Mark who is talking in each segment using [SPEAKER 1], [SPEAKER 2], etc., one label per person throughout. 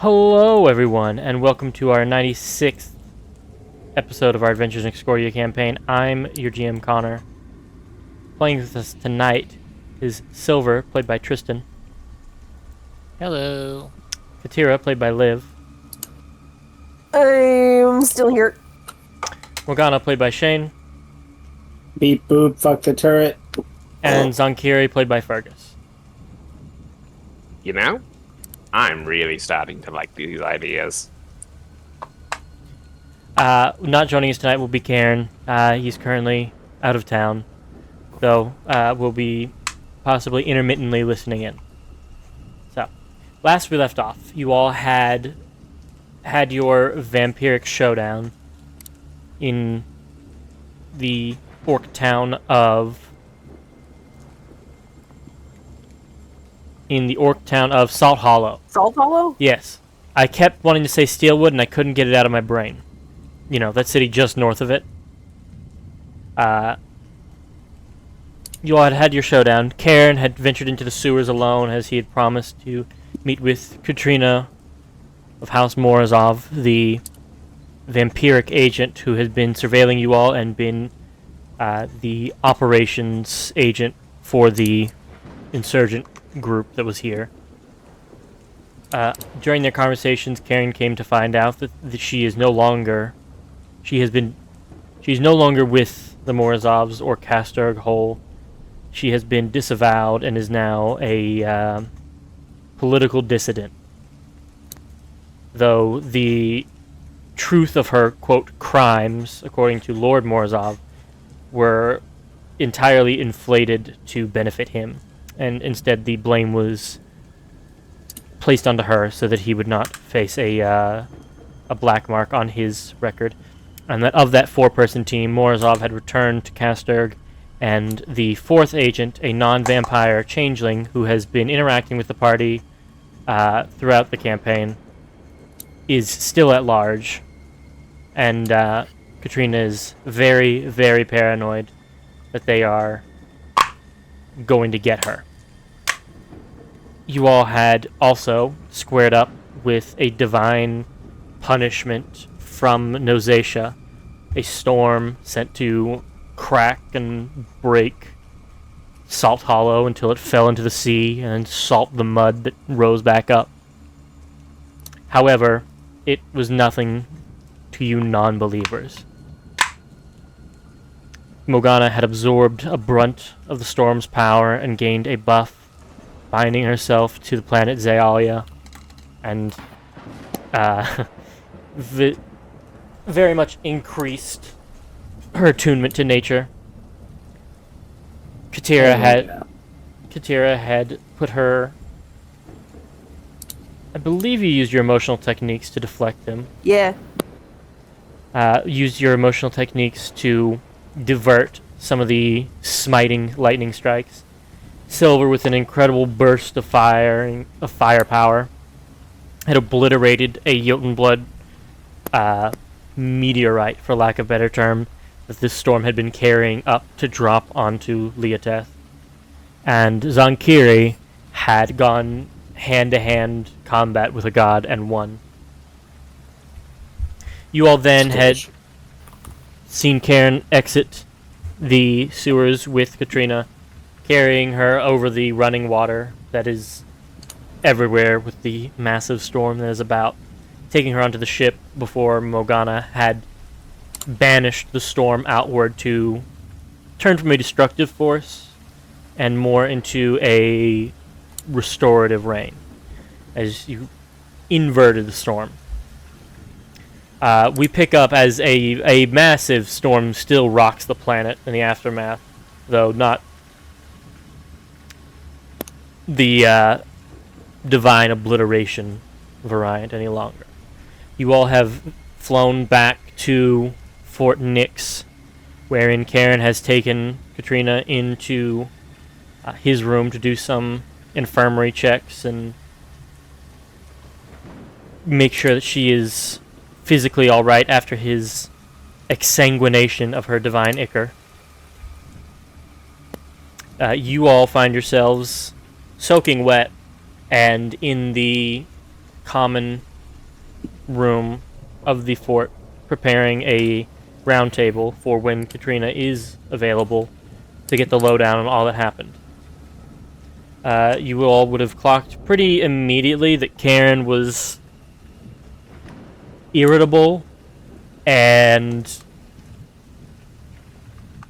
[SPEAKER 1] Hello, everyone, and welcome to our 96th episode of our Adventures in Excordia campaign. I'm your GM, Connor. Playing with us tonight is Silver, played by Tristan.
[SPEAKER 2] Hello.
[SPEAKER 1] Katira, played by Liv.
[SPEAKER 3] I'm still here.
[SPEAKER 1] Morgana, played by Shane.
[SPEAKER 4] Beep boop, fuck the turret.
[SPEAKER 1] And Zonkiri, played by Fergus.
[SPEAKER 5] You know, I'm really starting to like these ideas.
[SPEAKER 1] Not joining us tonight will be Karen. He's currently out of town, though we'll be possibly intermittently listening in. So, last we left off, you all had your vampiric showdown in the orc town of Salt Hollow.
[SPEAKER 3] Salt Hollow?
[SPEAKER 1] Yes. I kept wanting to say Steelwood, and I couldn't get it out of my brain. You know, that city just north of it. You all had your showdown. Karen had ventured into the sewers alone, as he had promised to meet with Katrina of House Morozov, the vampiric agent who had been surveilling you all and been the operations agent for the insurgent group that was here. During their conversations, Karen came to find out that she's no longer with the Morozovs or Kasturg Hole. She has been disavowed and is now a political dissident. Though the truth of her, quote, crimes, according to Lord Morozov, were entirely inflated to benefit him, and instead the blame was placed onto her so that he would not face a black mark on his record. And that of that four-person team, Morozov had returned to Kasturg, and the fourth agent, a non-vampire changeling who has been interacting with the party throughout the campaign, is still at large. And Katrina is very, very paranoid that they are going to get her. You all had also squared up with a divine punishment from Nosatia, a storm sent to crack and break Salt Hollow until it fell into the sea and salt the mud that rose back up. However, it was nothing to you non-believers. Morgana had absorbed a brunt of the storm's power and gained a buff, binding herself to the planet Zealia, and very much increased her attunement to nature. Katira had put her... I believe you used your emotional techniques to deflect them.
[SPEAKER 3] Yeah.
[SPEAKER 1] Used your emotional techniques to divert some of the smiting lightning strikes. Silver, with an incredible burst of firepower, had obliterated a Jotunblood meteorite, for lack of a better term, that this storm had been carrying up to drop onto Leoteth. And Zonkiri had gone hand-to-hand combat with a god and won. You all then had seen Karen exit the sewers with Katrina, carrying her over the running water that is everywhere with the massive storm that is about, taking her onto the ship before Morgana had banished the storm outward to turn from a destructive force and more into a restorative rain, as you inverted the storm. We pick up as a massive storm still rocks the planet in the aftermath, though not the divine obliteration variant any longer. You all have flown back to Fort Nix, wherein Karen has taken Katrina into his room to do some infirmary checks and make sure that she is physically alright after his exsanguination of her divine ichor. You all find yourselves soaking wet and in the common room of the fort, preparing a round table for when Katrina is available to get the lowdown on all that happened. You all would have clocked pretty immediately that Karen was irritable, and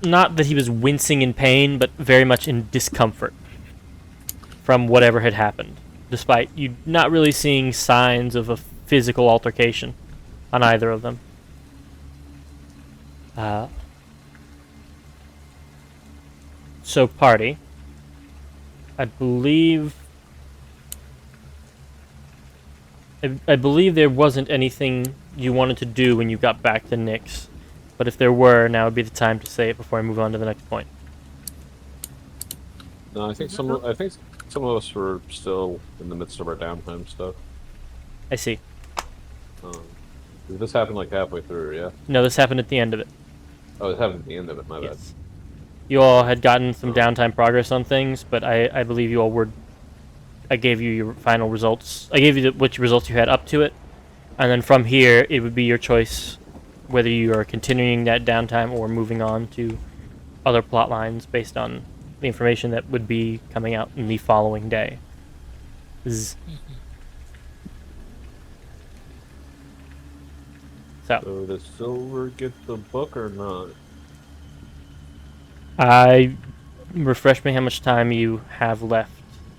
[SPEAKER 1] not that he was wincing in pain, but very much in discomfort from whatever had happened, despite you not really seeing signs of a physical altercation on either of them. So party, I believe there wasn't anything you wanted to do when you got back to Nyx, but if there were, now would be the time to say it before I move on to the next point.
[SPEAKER 2] No, I think some of us were still in the midst of our downtime stuff.
[SPEAKER 1] I see.
[SPEAKER 2] This happened like halfway through, yeah?
[SPEAKER 1] No, this happened at the end of it.
[SPEAKER 2] Oh, it happened at the end of it, my bad.
[SPEAKER 1] Yes. You all had gotten some downtime progress on things, but I believe you all were... I gave you your final results. I gave you which results you had up to it, and then from here, it would be your choice whether you are continuing that downtime or moving on to other plot lines based on the information that would be coming out in the following day.
[SPEAKER 2] So does Silver get the book or not?
[SPEAKER 1] Refresh me how much time you have left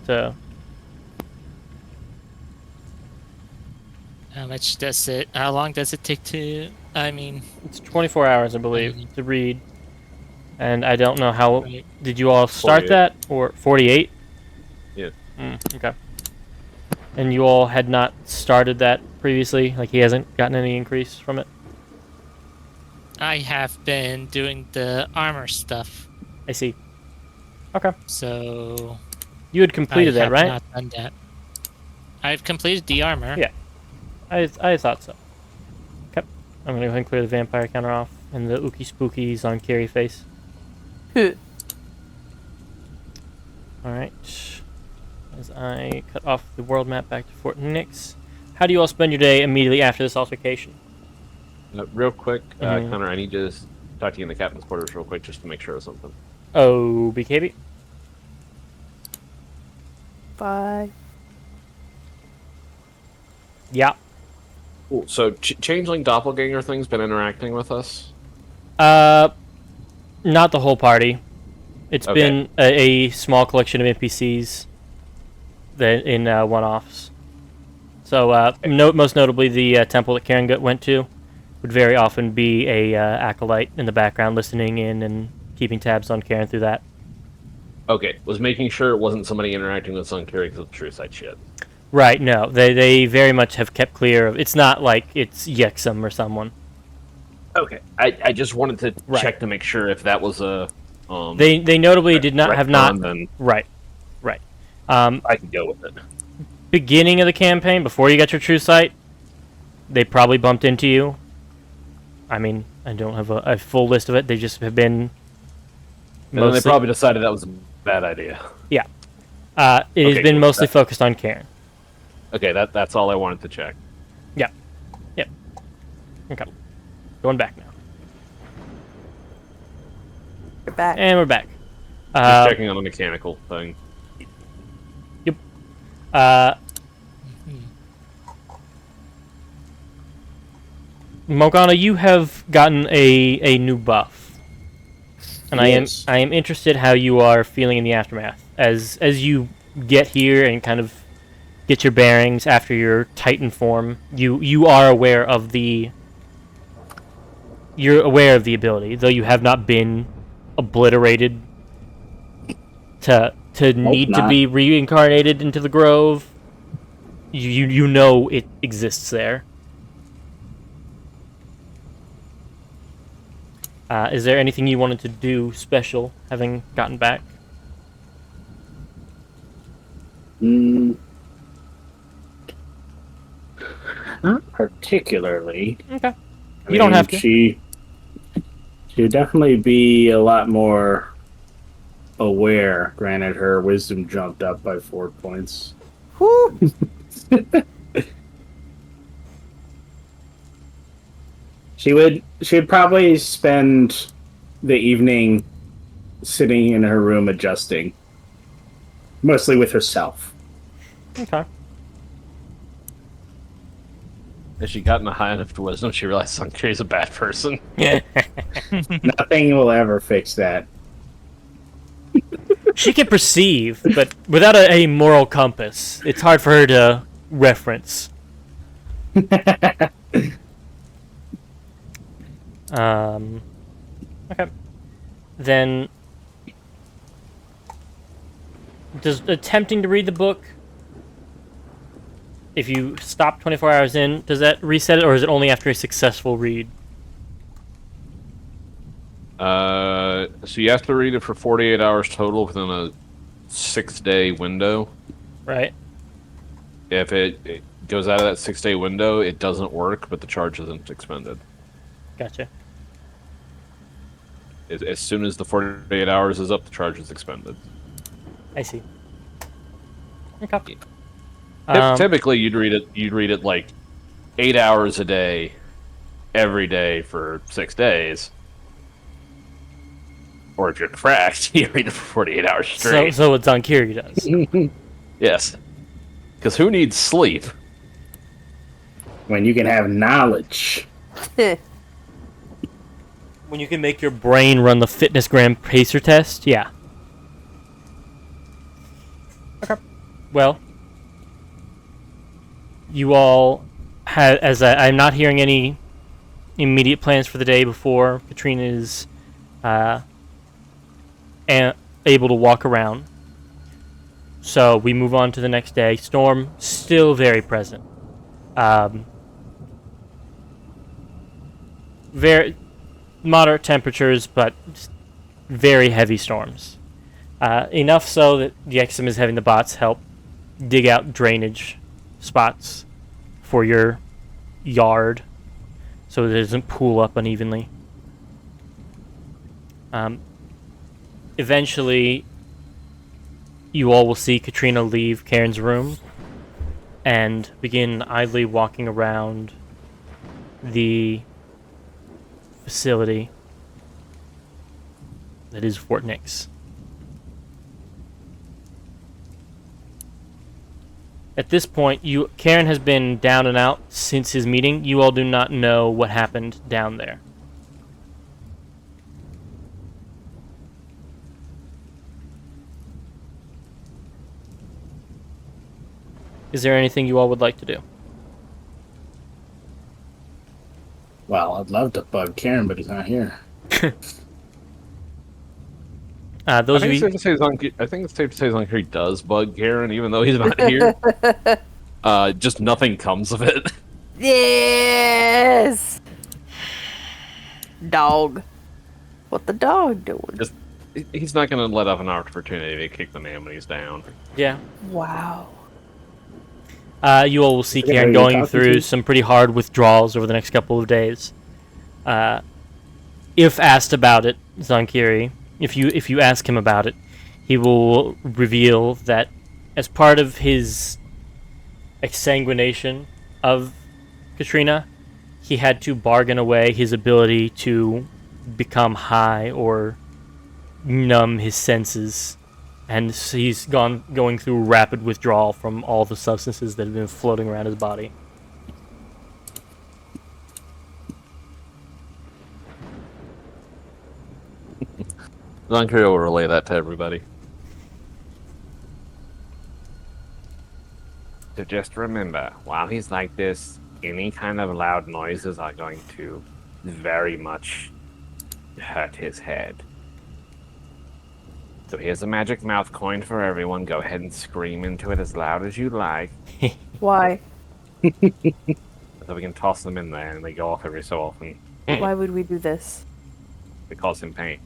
[SPEAKER 1] to...
[SPEAKER 3] How long does it take to,
[SPEAKER 1] It's 24 hours, I believe, to read. And I don't know how...
[SPEAKER 3] Right.
[SPEAKER 1] Did you all start
[SPEAKER 2] 48.
[SPEAKER 1] that? Or 48?
[SPEAKER 2] Yeah.
[SPEAKER 1] Okay. And you all had not started that previously? Like, he hasn't gotten any increase from it?
[SPEAKER 3] I have been doing the armor stuff,
[SPEAKER 1] I see. Okay.
[SPEAKER 3] so
[SPEAKER 1] You had completed
[SPEAKER 3] I
[SPEAKER 1] that,
[SPEAKER 3] have
[SPEAKER 1] right?
[SPEAKER 3] not done that. I've completed the armor.
[SPEAKER 1] Yeah. I thought so. Okay. I'm gonna go ahead and clear the vampire counter off and the ookie spookies on Carrie face. Alright. As I cut off the world map back to Fort Nyx. How do you all spend your day immediately after this altercation?
[SPEAKER 2] Real quick,
[SPEAKER 1] Mhm.
[SPEAKER 2] Connor, I need to just talk to you in the captain's quarters real quick just to make sure of something.
[SPEAKER 1] Oh, BKB?
[SPEAKER 6] Bye.
[SPEAKER 1] Yeah.
[SPEAKER 2] Cool. So, Changeling Doppelganger thing's been interacting with us?
[SPEAKER 1] Not the whole party. It's
[SPEAKER 2] Okay.
[SPEAKER 1] been a small collection of NPCs that in one-offs. So, most notably, the temple that Karen went to would very often be a acolyte in the background listening in and keeping tabs on Karen through that.
[SPEAKER 2] Okay, was making sure it wasn't somebody interacting with us on Carrie because of true side shit.
[SPEAKER 1] Right, no. They very much have kept clear of... It's not like it's Yexum or someone.
[SPEAKER 2] Okay, I just wanted to
[SPEAKER 1] Right.
[SPEAKER 2] check to make sure if that was a...
[SPEAKER 1] They notably did not have not...
[SPEAKER 2] Then
[SPEAKER 1] Right.
[SPEAKER 2] I could go with it.
[SPEAKER 1] Beginning of the campaign, before you got your true sight, they probably bumped into you. I mean, I don't have a full list of it. They just have been...
[SPEAKER 2] And then they probably decided that was a bad idea.
[SPEAKER 1] It has
[SPEAKER 2] Okay,
[SPEAKER 1] been
[SPEAKER 2] cool.
[SPEAKER 1] mostly focused on Karen.
[SPEAKER 2] Okay, that's all I wanted to check.
[SPEAKER 1] Yep. Okay. Going back now.
[SPEAKER 6] You're back.
[SPEAKER 1] And we're back.
[SPEAKER 2] Just checking on the mechanical thing.
[SPEAKER 1] Morgana, you have gotten a new buff. And
[SPEAKER 4] Yes.
[SPEAKER 1] I am interested how you are feeling in the aftermath. As you get here and kind of get your bearings after your Titan form, you are aware of the... You're aware of the ability, though you have not been obliterated to need to
[SPEAKER 4] not.
[SPEAKER 1] be reincarnated into the Grove. You know it exists there. Is there anything you wanted to do special, having gotten back?
[SPEAKER 4] Not particularly.
[SPEAKER 1] Okay.
[SPEAKER 4] I
[SPEAKER 1] You don't
[SPEAKER 4] mean,
[SPEAKER 1] have to.
[SPEAKER 4] She would definitely be a lot more aware. Granted, her wisdom jumped up by 4 points.
[SPEAKER 6] Whoo!
[SPEAKER 4] She'd probably spend the evening sitting in her room adjusting, mostly with herself.
[SPEAKER 1] Okay.
[SPEAKER 2] Has she gotten a high enough to wisdom she realized Sunkiri's a bad person?
[SPEAKER 1] Yeah.
[SPEAKER 4] Nothing will ever fix that.
[SPEAKER 1] She can perceive, but without a moral compass, it's hard for her to reference. Okay. Then, does attempting to read the book, if you stop 24 hours in, does that reset it, or is it only after a successful read?
[SPEAKER 2] So you have to read it for 48 hours total within a 6-day window.
[SPEAKER 1] Right.
[SPEAKER 2] If it goes out of that 6-day window, it doesn't work, but the charge isn't expended.
[SPEAKER 1] Gotcha.
[SPEAKER 2] As soon as the 48 hours is up, the charge is expended.
[SPEAKER 1] I see. Okay.
[SPEAKER 2] Typically, you'd read it like 8 hours a day, every day for 6 days. Or if you're cracked, you read it for 48 hours straight.
[SPEAKER 1] So what Zonkiri does.
[SPEAKER 2] Yes. Because who needs sleep?
[SPEAKER 4] When you can have knowledge.
[SPEAKER 1] When you can make your brain run the fitness gram pacer test, yeah. Okay. Well, you all have, I'm not hearing any immediate plans for the day before Katrina is able to walk around. So we move on to the next day. Storm still very present. Very moderate temperatures, but very heavy storms. Enough so that the XM is having the bots help dig out drainage spots for your yard so that it doesn't pool up unevenly. Eventually, you all will see Katrina leave Karen's room and begin idly walking around the facility that is Fort Nix. At this point, Karen has been down and out since his meeting. You all do not know what happened down there. Is there anything you all would like to do?
[SPEAKER 4] Well, I'd love to bug Karen, but he's not here.
[SPEAKER 1] Those
[SPEAKER 2] I
[SPEAKER 1] of
[SPEAKER 2] think
[SPEAKER 1] you,
[SPEAKER 2] it's safe to say Zonkiri does bug Karen, even though he's not here. Just nothing comes of it.
[SPEAKER 6] Yes! Dog. What the dog doing?
[SPEAKER 2] He's not going to let up an opportunity to kick the man when he's down.
[SPEAKER 1] yeah.
[SPEAKER 6] Wow.
[SPEAKER 1] You all will see
[SPEAKER 4] Yeah,
[SPEAKER 1] Karen
[SPEAKER 4] you're
[SPEAKER 1] going
[SPEAKER 4] talking
[SPEAKER 1] through
[SPEAKER 4] to?
[SPEAKER 1] some pretty hard withdrawals over the next couple of days. If asked about it, Zonkiri, if you ask him about it, he will reveal that as part of his exsanguination of Katrina, he had to bargain away his ability to become high or numb his senses, and he's going through rapid withdrawal from all the substances that have been floating around his body.
[SPEAKER 2] Zonkiri will relay that to everybody.
[SPEAKER 5] So just remember, while he's like this, any kind of loud noises are going to very much hurt his head. So here's a magic mouth coin for everyone. Go ahead and scream into it as loud as you like.
[SPEAKER 6] Why?
[SPEAKER 5] So we can toss them in there and they go off every so often.
[SPEAKER 6] Why would we do this?
[SPEAKER 5] It causes him pain.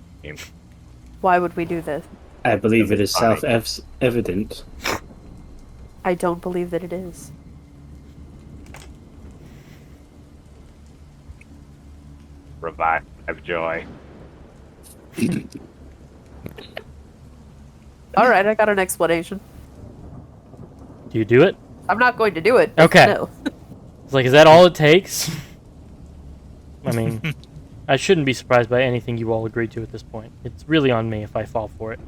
[SPEAKER 6] Why would we do this?
[SPEAKER 4] I believe it is
[SPEAKER 5] Funny.
[SPEAKER 4] self-evident.
[SPEAKER 6] I don't believe that it is.
[SPEAKER 5] Revive joy.
[SPEAKER 6] Alright, I got an explanation.
[SPEAKER 1] Do you do it?
[SPEAKER 6] I'm not going to do it.
[SPEAKER 1] Okay.
[SPEAKER 6] No.
[SPEAKER 1] It's like, is that all it takes? I mean, I shouldn't be surprised by anything you all agreed to at this point. It's really on me if I fall for it.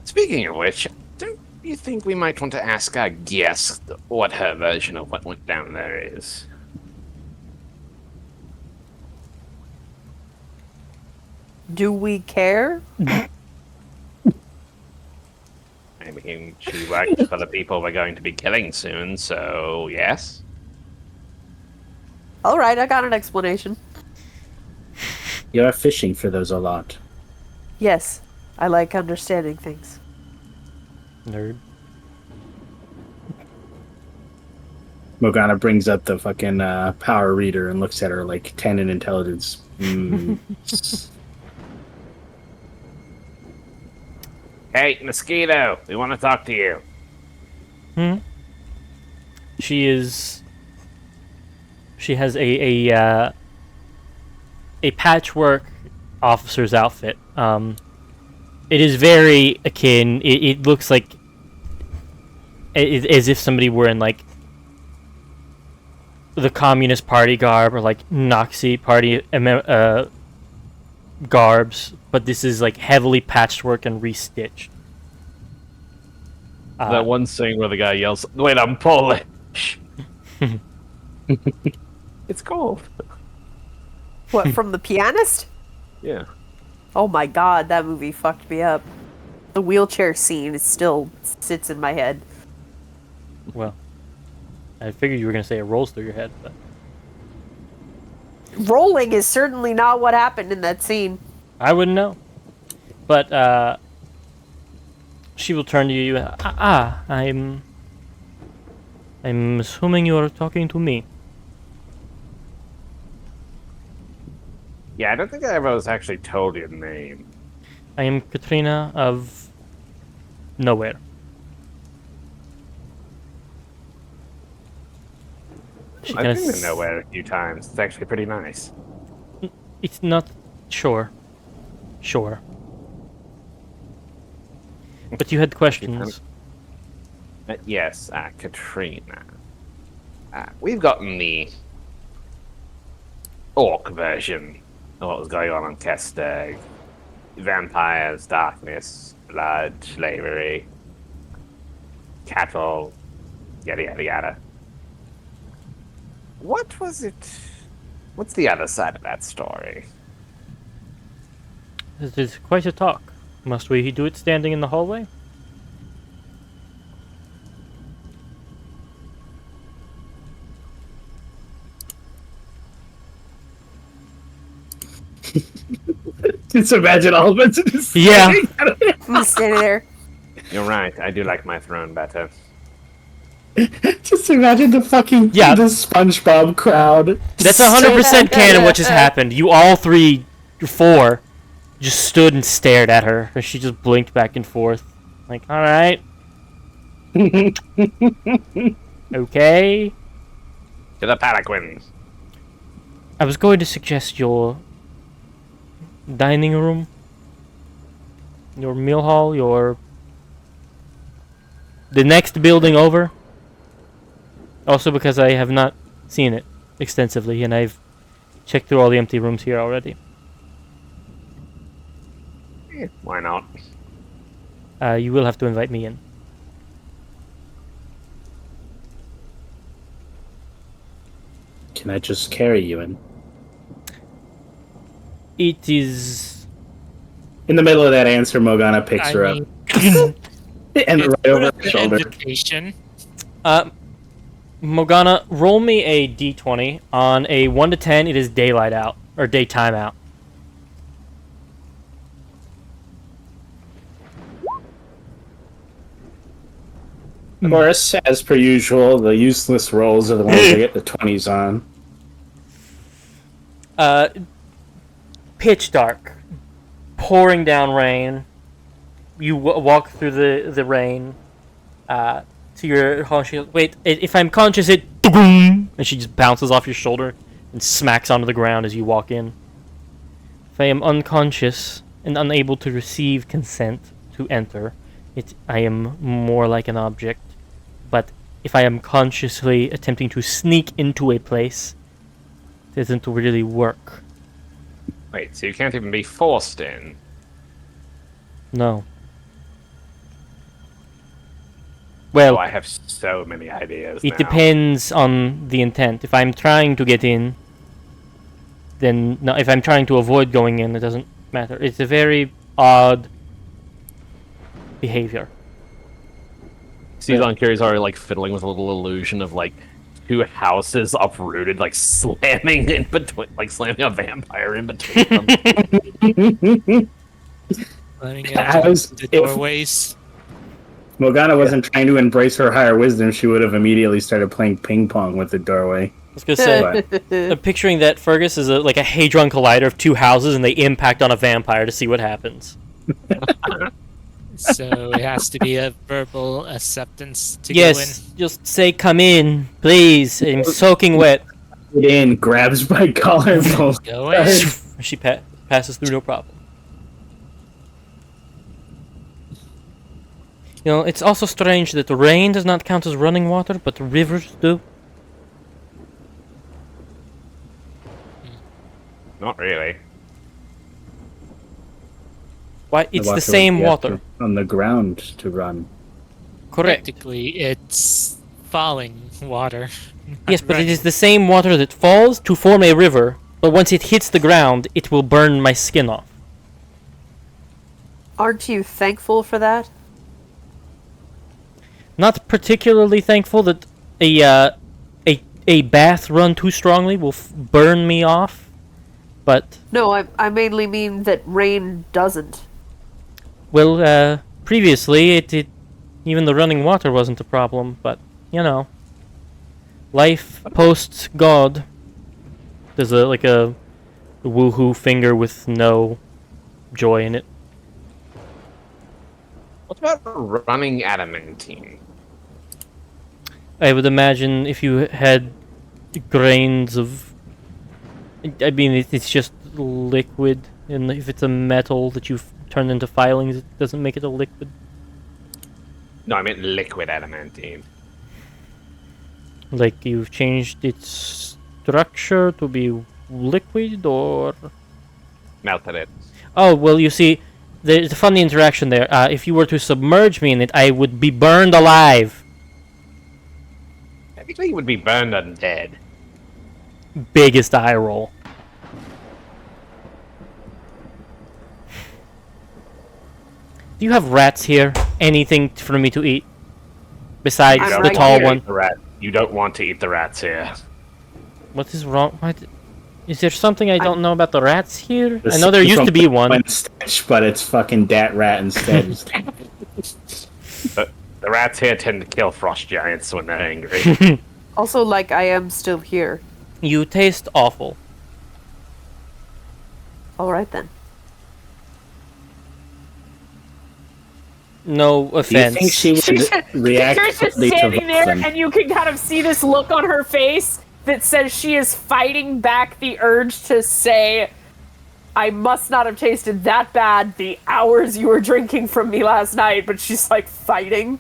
[SPEAKER 5] Speaking of which, don't you think we might want to ask our guest what her version of what went down there is?
[SPEAKER 6] Do we care?
[SPEAKER 5] I mean, she works for the people we're going to be killing soon, so yes.
[SPEAKER 6] All right, I got an explanation.
[SPEAKER 4] You're fishing for those a lot.
[SPEAKER 6] Yes, I like understanding things.
[SPEAKER 1] Nerd.
[SPEAKER 4] Morgana brings up the fucking power reader and looks at her like 10 in intelligence.
[SPEAKER 5] Hey, Mosquito, we want to talk to you.
[SPEAKER 1] She has a patchwork officer's outfit. It is very akin. It looks like as if somebody were in like the Communist Party garb or like Nazi Party garbs, but this is like heavily patchwork and restitched.
[SPEAKER 2] That one scene where the guy yells, "Wait, I'm Polish."
[SPEAKER 5] It's cold.
[SPEAKER 6] What, from The Pianist?
[SPEAKER 5] Yeah.
[SPEAKER 6] Oh my god, that movie fucked me up. The wheelchair scene still sits in my head.
[SPEAKER 1] Well, I figured you were gonna say it rolls through your head, but
[SPEAKER 6] Rolling is certainly not what happened in that scene.
[SPEAKER 1] I wouldn't know. But she will turn to you. I'm assuming you are talking to me.
[SPEAKER 5] Yeah, I don't think I ever was actually told your name.
[SPEAKER 1] I am Katrina of nowhere. She
[SPEAKER 5] I've
[SPEAKER 1] kinda
[SPEAKER 5] been to nowhere a few times. It's actually pretty nice.
[SPEAKER 1] It's not sure. But you had questions.
[SPEAKER 5] Yes, Katrina. We've gotten the orc version of what was going on Kesteg. Vampires, darkness, blood, slavery, cattle, yada yada yada. What was it? What's the other side of that story?
[SPEAKER 1] It is quite a talk. Must we do it standing in the hallway?
[SPEAKER 4] Just imagine all of us just
[SPEAKER 1] Yeah.
[SPEAKER 6] I'm just standing there.
[SPEAKER 5] You're right. I do like my throne better.
[SPEAKER 4] Just imagine the fucking
[SPEAKER 1] Yeah.
[SPEAKER 4] the SpongeBob crowd.
[SPEAKER 1] That's 100% canon what just happened. You all three, four, just stood and stared at her, and she just blinked back and forth. Like, alright. Okay.
[SPEAKER 5] To the Palanquins.
[SPEAKER 1] I was going to suggest your dining room, your meal hall, the next building over. Also because I have not seen it extensively, and I've checked through all the empty rooms here already.
[SPEAKER 5] Why not?
[SPEAKER 1] You will have to invite me in.
[SPEAKER 4] Can I just carry you in?
[SPEAKER 1] It is...
[SPEAKER 4] In the middle of that answer, Morgana picks her up and right over her shoulder.
[SPEAKER 3] Invitation.
[SPEAKER 1] Morgana, roll me a d20. On a 1 to 10, it is daylight out, or daytime out.
[SPEAKER 4] Of course, as per usual, the useless rolls are the ones I get the 20s on.
[SPEAKER 1] Pitch dark. Pouring down rain. You walk through the rain to your home. She goes, wait, if I'm conscious, it... And she just bounces off your shoulder and smacks onto the ground as you walk in. If I am unconscious and unable to receive consent to enter, I am more like an object. But if I am consciously attempting to sneak into a place, it doesn't really work.
[SPEAKER 5] Wait, so you can't even be forced in?
[SPEAKER 1] No. Well,
[SPEAKER 5] Oh, I have so many ideas
[SPEAKER 1] it
[SPEAKER 5] now.
[SPEAKER 1] depends on the intent. If I'm trying to get in, then no. If I'm trying to avoid going in, it doesn't matter. It's a very odd behavior.
[SPEAKER 2] Season Carrie's already like fiddling with a little illusion of like two houses uprooted, like slamming in between, like slamming a vampire in between them.
[SPEAKER 3] Running
[SPEAKER 4] I
[SPEAKER 3] out
[SPEAKER 4] was-
[SPEAKER 3] the
[SPEAKER 4] if-
[SPEAKER 3] doorways.
[SPEAKER 4] Morgana wasn't trying to embrace her higher wisdom, she would have immediately started playing ping pong with the doorway.
[SPEAKER 1] I was gonna say,
[SPEAKER 4] But
[SPEAKER 1] I'm picturing that Fergus is like a hadron collider of two houses, and they impact on a vampire to see what happens.
[SPEAKER 3] So it has to be a verbal acceptance to
[SPEAKER 1] Yes, just say, "Come in, please." I'm soaking wet.
[SPEAKER 4] get in, grabs my collar, and pulls.
[SPEAKER 3] go in. Go in.
[SPEAKER 1] She passes through no problem. You know, it's also strange that the rain does not count as running water, but the rivers do.
[SPEAKER 5] Not really.
[SPEAKER 1] Why? It's the
[SPEAKER 4] water
[SPEAKER 1] same
[SPEAKER 4] would be
[SPEAKER 1] water.
[SPEAKER 4] up on the ground to run.
[SPEAKER 1] Correct.
[SPEAKER 3] Technically, it's falling water.
[SPEAKER 1] Yes, but it is the same water that falls to form a river, but once it hits the ground, it will burn my skin off.
[SPEAKER 6] Aren't you thankful for that?
[SPEAKER 1] Not particularly thankful that a bath run too strongly will burn me off, but
[SPEAKER 6] No, I mainly mean that rain doesn't.
[SPEAKER 1] well, previously it even the running water wasn't a problem, but you know, life post God. There's like a woohoo finger with no joy in it.
[SPEAKER 5] What about running adamantine?
[SPEAKER 1] I would imagine if you had grains of, I mean, it's just liquid, and if it's a metal that you've turned into filings, it doesn't make it a liquid.
[SPEAKER 5] No, I meant liquid adamantine.
[SPEAKER 1] Like you've changed its structure to be liquid, or
[SPEAKER 5] Melted it.
[SPEAKER 1] oh well, you see, there's a funny interaction there. If you were to submerge me in it, I would be burned alive.
[SPEAKER 5] I think you would be burned undead.
[SPEAKER 1] Biggest eye roll. Do you have rats here? Anything for me to eat? Besides
[SPEAKER 6] I'm
[SPEAKER 1] the
[SPEAKER 6] right
[SPEAKER 1] tall
[SPEAKER 6] here.
[SPEAKER 1] one.
[SPEAKER 5] The rat. You don't want to eat the rats here.
[SPEAKER 1] What is wrong? What? Is there something I don't know about the rats here?
[SPEAKER 4] The
[SPEAKER 1] I know there used to be one.
[SPEAKER 4] Stitch, but it's fucking Dat Rat instead.
[SPEAKER 5] The rats here tend to kill frost giants when they're angry.
[SPEAKER 6] Also, like, I am still here.
[SPEAKER 1] You taste awful.
[SPEAKER 6] Alright then.
[SPEAKER 1] No
[SPEAKER 4] Do you
[SPEAKER 1] offense.
[SPEAKER 4] think she would react
[SPEAKER 7] She's just
[SPEAKER 4] quickly to
[SPEAKER 7] standing there,
[SPEAKER 4] Vulcan?
[SPEAKER 7] and you can kind of see this look on her face that says she is fighting back the urge to say, I must not have tasted that bad the hours you were drinking from me last night, but she's like fighting.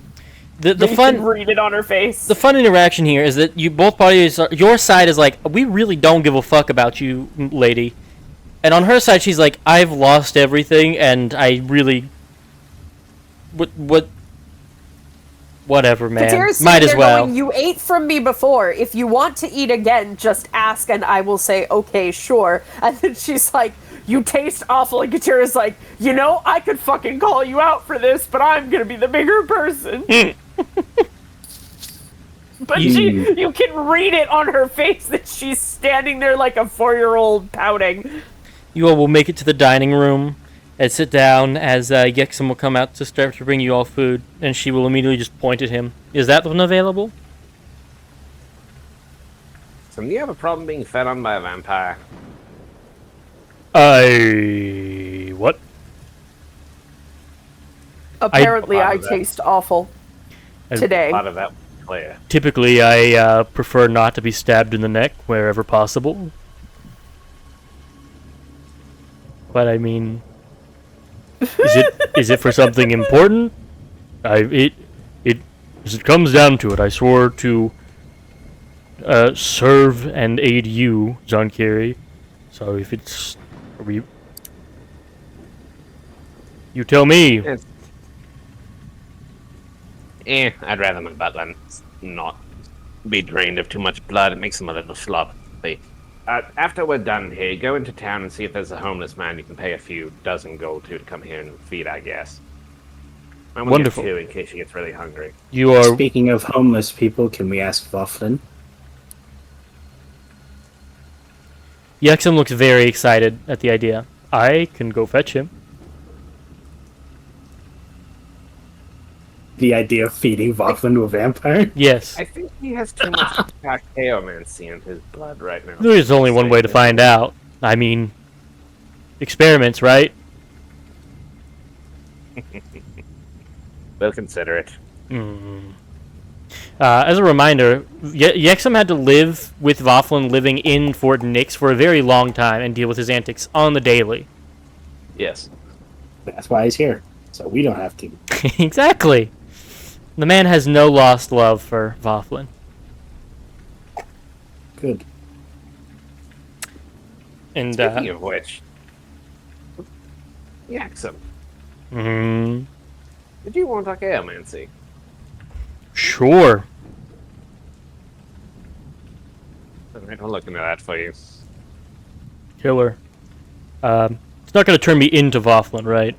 [SPEAKER 1] The
[SPEAKER 7] You can
[SPEAKER 1] fun
[SPEAKER 7] read it on her face.
[SPEAKER 1] the fun interaction here is that you both parties are, your side is like, we really don't give a fuck about you, lady, and on her side she's like, I've lost everything and I really whatever, man.
[SPEAKER 7] Katira's
[SPEAKER 1] Might
[SPEAKER 7] sitting
[SPEAKER 1] as
[SPEAKER 7] there
[SPEAKER 1] well.
[SPEAKER 7] going, you ate from me before. If you want to eat again, just ask and I will say, okay, sure. And then she's like, you taste awful. And Katira's like, you know, I could fucking call you out for this, but I'm going to be the bigger person. But you can read it on her face that she's standing there like a 4-year-old pouting.
[SPEAKER 1] You all will make it to the dining room and sit down as Yexum will come out to start to bring you all food, and she will immediately just point at him. Is that one available?
[SPEAKER 5] So do you have a problem being fed on by a vampire?
[SPEAKER 1] What?
[SPEAKER 6] Apparently, I
[SPEAKER 5] that.
[SPEAKER 6] taste awful. Today.
[SPEAKER 5] A lot of that was clear.
[SPEAKER 1] Typically, I prefer not to be stabbed in the neck wherever possible. But I mean, is it for something important? As it comes down to it, I swore to serve and aid you, John Kerry. So if it's... You tell me.
[SPEAKER 5] I'd rather my butler not be drained of too much blood. It makes him a little sloppy. After we're done here, go into town and see if there's a homeless man you can pay a few dozen gold to come here and feed, I guess. I want
[SPEAKER 1] Wonderful.
[SPEAKER 5] Two in case he gets really hungry.
[SPEAKER 1] You are...
[SPEAKER 4] Speaking of homeless people, can we ask Voflin?
[SPEAKER 1] Yexum looks very excited at the idea. I can go fetch him.
[SPEAKER 4] The idea of feeding Voflin to a vampire?
[SPEAKER 1] Yes.
[SPEAKER 5] I think he has too much archaeomancy in his blood right now.
[SPEAKER 1] There is only one way to find out. I mean, experiments, right?
[SPEAKER 5] We'll consider it.
[SPEAKER 1] As a reminder, Yexum had to live with Voflin living in Fort Nix for a very long time and deal with his antics on the daily.
[SPEAKER 5] Yes.
[SPEAKER 4] That's why he's here. So we don't have to.
[SPEAKER 1] Exactly. The man has no lost love for Voflin.
[SPEAKER 4] Good.
[SPEAKER 1] And,
[SPEAKER 5] Speaking of which, Yaxum, did you want archaeomancy?
[SPEAKER 1] Sure.
[SPEAKER 5] Alright, I'll look into that for you.
[SPEAKER 1] Killer. It's not going to turn me into Voflin, right?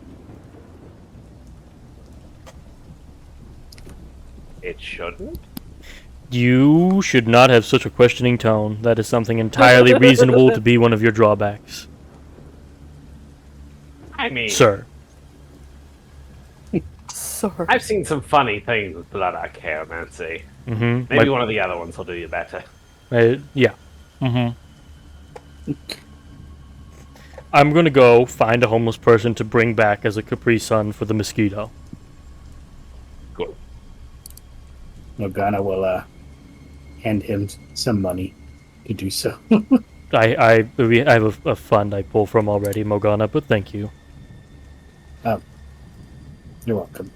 [SPEAKER 5] It shouldn't?
[SPEAKER 1] You should not have such a questioning tone. That is something entirely reasonable to be one of your drawbacks.
[SPEAKER 5] I mean,
[SPEAKER 1] Sir.
[SPEAKER 6] Sorry.
[SPEAKER 5] I've seen some funny things with blood archaeomancy.
[SPEAKER 1] Mm-hmm.
[SPEAKER 5] Maybe one of the other ones will do you better.
[SPEAKER 1] Yeah. Mm-hmm. I'm gonna go find a homeless person to bring back as a Capri Sun for the mosquito.
[SPEAKER 5] Cool.
[SPEAKER 4] Morgana will hand him some money to do so.
[SPEAKER 1] I have a fund I pull from already, Morgana, but thank you.
[SPEAKER 4] You're welcome.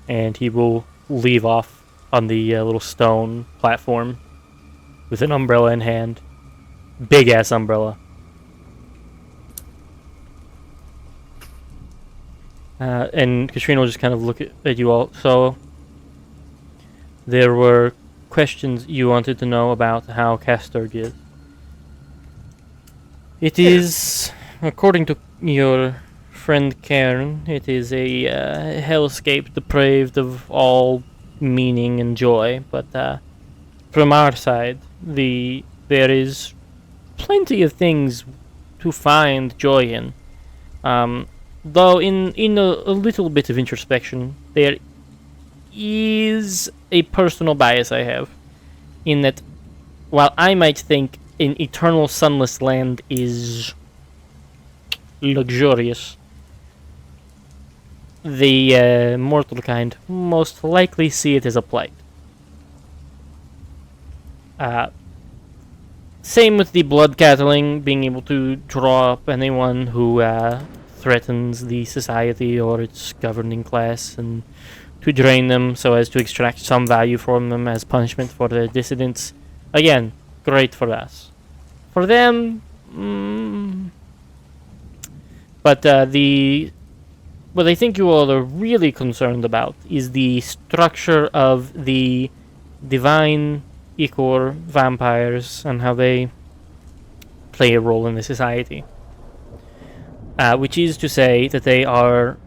[SPEAKER 1] And he will leave off on the little stone platform with an umbrella in hand. Big ass umbrella. And Katrina will just kind of look at you all. So, there were questions you wanted to know about how Castorg is. It is, according to your friend Cairn, it is a hellscape depraved of all meaning and joy. But from our side, there is plenty of things to find joy in. Though in a little bit of introspection, there is a personal bias I have, in that while I might think an eternal sunless land is luxurious, the mortal kind most likely see it as a plight. Same with the blood cattling, being able to draw up anyone who threatens the society or its governing class, and to drain them so as to extract some value from them as punishment for the dissidents. Again, great for us. For them, but what I think you all are really concerned about is the structure of the divine Ichor vampires and how they play a role in the society. Which is to say that they are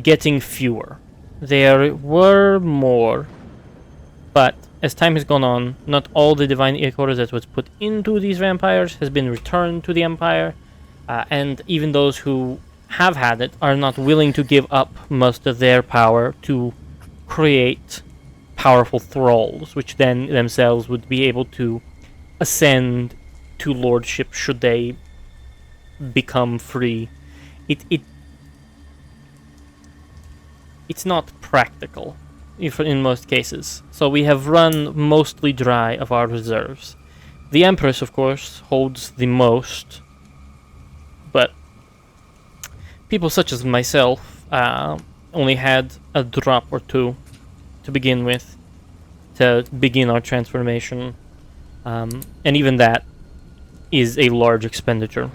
[SPEAKER 1] getting fewer. There were more, but as time has gone on, not all the divine Ichor that was put into these vampires has been returned to the Empire, and even those who have had it are not willing to give up most of their power to create powerful thralls, which then themselves would be able to ascend to lordship should they become free. It's not practical in most cases, so we have run mostly dry of our reserves. The Empress, of course, holds the most, but people such as myself only had a drop or two to begin with, to begin our transformation. And even that is a large expenditure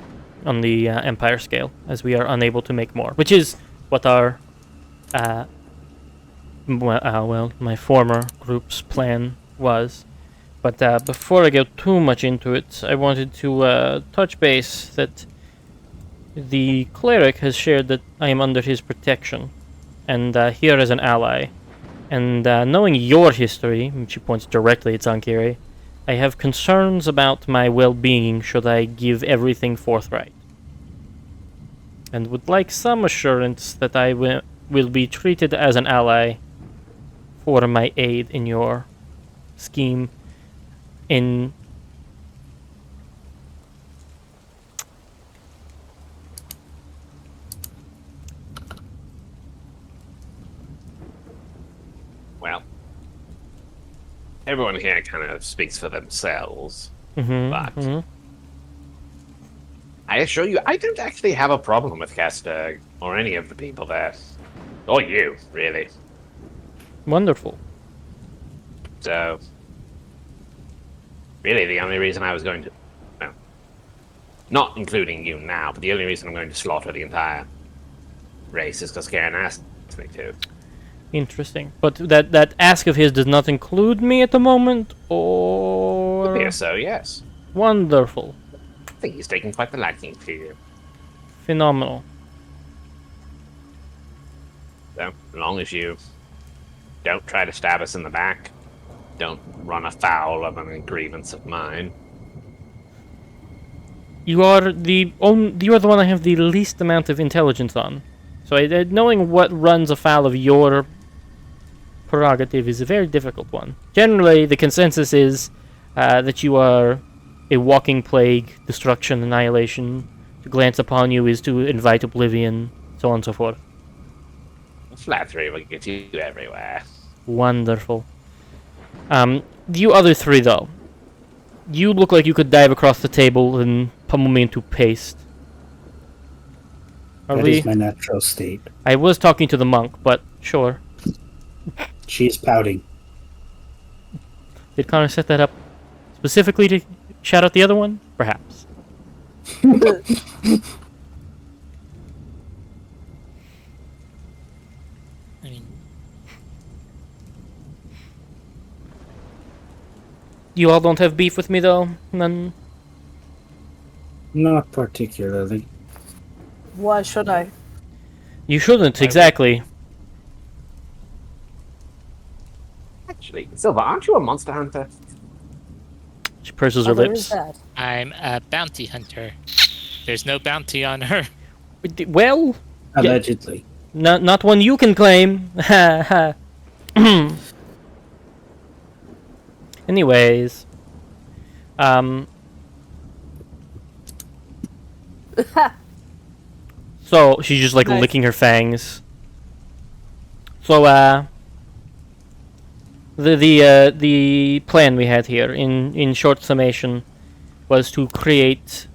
[SPEAKER 1] on the Empire scale, as we are unable to make more, which is what our, my former group's plan was. But before I go too much into it, I wanted to touch base that the cleric has shared that I am under his protection, and here as an ally. And knowing your history, and she points directly at Zankiri, I have concerns about my well-being should I give everything forthright. And would like some assurance that I will be treated as an ally for my aid in your scheme. In
[SPEAKER 5] Well, everyone here kind of speaks for themselves,
[SPEAKER 1] mhm,
[SPEAKER 5] but
[SPEAKER 1] mhm.
[SPEAKER 5] I assure you, I don't actually have a problem with Castor or any of the people there. Or you, really.
[SPEAKER 1] Wonderful.
[SPEAKER 5] So, really, the only reason I was going to... No. Not including you now, but the only reason I'm going to slaughter the entire race is because Karen asked me to.
[SPEAKER 1] Interesting. But that ask of his does not include me at the moment, or...
[SPEAKER 5] Appears so, yes.
[SPEAKER 1] Wonderful.
[SPEAKER 5] I think he's taking quite the liking to you.
[SPEAKER 1] Phenomenal.
[SPEAKER 5] So, as long as you don't try to stab us in the back, don't run afoul of an grievance of mine.
[SPEAKER 1] You are the one I have the least amount of intelligence on. So knowing what runs afoul of your prerogative is a very difficult one. Generally, the consensus is that you are a walking plague, destruction, annihilation. To glance upon you is to invite oblivion, so on and so forth.
[SPEAKER 5] Flattery will get you everywhere.
[SPEAKER 1] Wonderful. You other three, though. You look like you could dive across the table and pummel me into paste. Are
[SPEAKER 4] That
[SPEAKER 1] we?
[SPEAKER 4] is my natural state.
[SPEAKER 1] I was talking to the monk, but sure.
[SPEAKER 4] She's pouting.
[SPEAKER 1] Did Connor set that up specifically to shout out the other one? Perhaps.
[SPEAKER 3] I mean,
[SPEAKER 1] You all don't have beef with me, though? None?
[SPEAKER 4] Not particularly.
[SPEAKER 7] Why should I?
[SPEAKER 1] You shouldn't, exactly.
[SPEAKER 5] Actually, Silva, aren't you a monster hunter?
[SPEAKER 1] She purses her
[SPEAKER 7] There is
[SPEAKER 1] lips.
[SPEAKER 7] that.
[SPEAKER 3] I'm a bounty hunter. There's no bounty on her.
[SPEAKER 1] Well,
[SPEAKER 4] Allegedly.
[SPEAKER 1] not one you can claim. Ha ha. Anyways, so she's just like
[SPEAKER 7] Nice.
[SPEAKER 1] licking her fangs. So the plan we had here, in short summation, was to create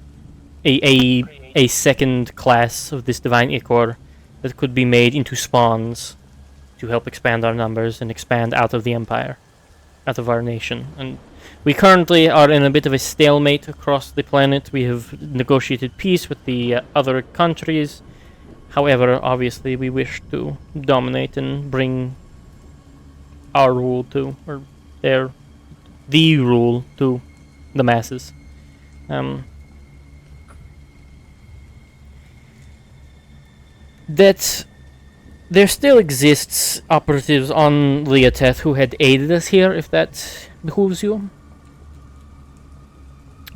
[SPEAKER 1] a second class of this divine ichor that could be made into spawns to help expand our numbers and expand out of the empire, out of our nation. And we currently are in a bit of a stalemate across the planet. We have negotiated peace with the other countries. However, obviously, we wish to dominate and bring our rule to, or the rule to the masses. That there still exists operatives on Leoteth who had aided us here, if that behooves you.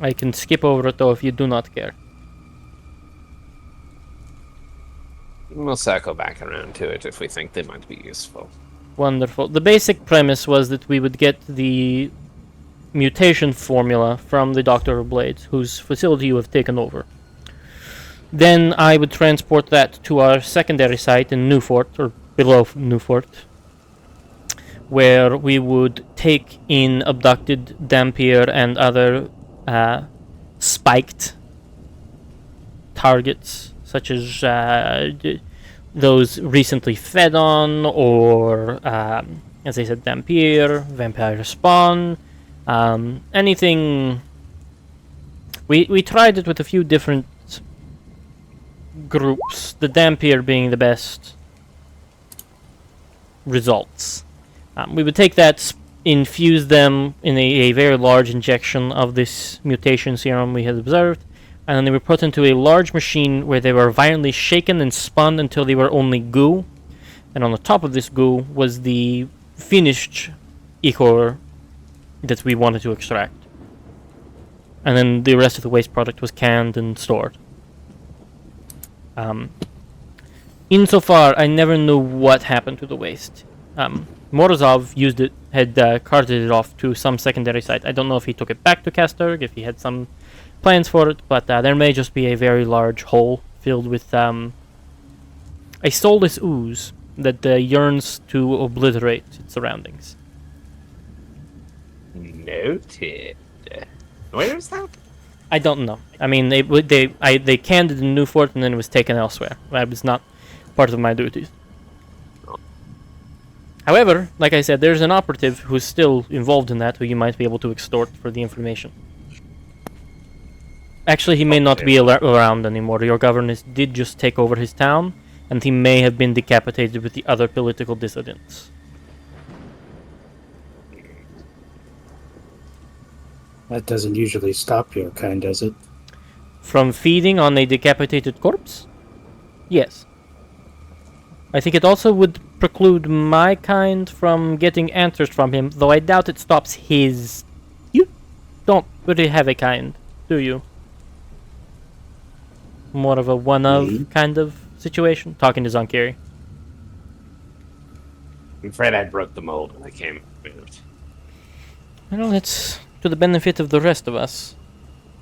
[SPEAKER 1] I can skip over it though if you do not care.
[SPEAKER 5] We'll circle back around to it if we think they might be useful.
[SPEAKER 1] Wonderful. The basic premise was that we would get the mutation formula from the Doctor of Blades, whose facility you have taken over. Then I would transport that to our secondary site in Newfort, or below Newfort, where we would take in abducted Dampier and other spiked targets, such as those recently fed on, or as I said, vampire spawn, anything. We tried it with a few different groups, the Dampier being the best results. We would take that, infuse them in a very large injection of this mutation serum we had observed, and then they were put into a large machine where they were violently shaken and spun until they were only goo, and on the top of this goo was the finished ichor that we wanted to extract. And then the rest of the waste product was canned and stored. Insofar, I never knew what happened to the waste. Morozov used it, had carted it off to some secondary site. I don't know if he took it back to Kasturg, if he had some plans for it, but there may just be a very large hole filled with a soulless ooze that yearns to obliterate its surroundings.
[SPEAKER 5] Noted. Where is that?
[SPEAKER 1] I don't know. I mean, they canned it in Newfort and then it was taken elsewhere. That was not part of my duties. However, like I said, there's an operative who's still involved in that who you might be able to extort for the information. Actually, he may not be around anymore. Your governess did just take over his town, and he may have been decapitated with the other political dissidents.
[SPEAKER 4] That doesn't usually stop your kind, does it?
[SPEAKER 1] From feeding on a decapitated corpse? Yes. I think it also would preclude my kind from getting answers from him, though I doubt it stops his... You don't really have a kind, do you? More of a one-of kind of situation? Talking to Zonkiri.
[SPEAKER 5] I'm afraid I broke the mold when I came.
[SPEAKER 1] Well, it's to the benefit of the rest of us.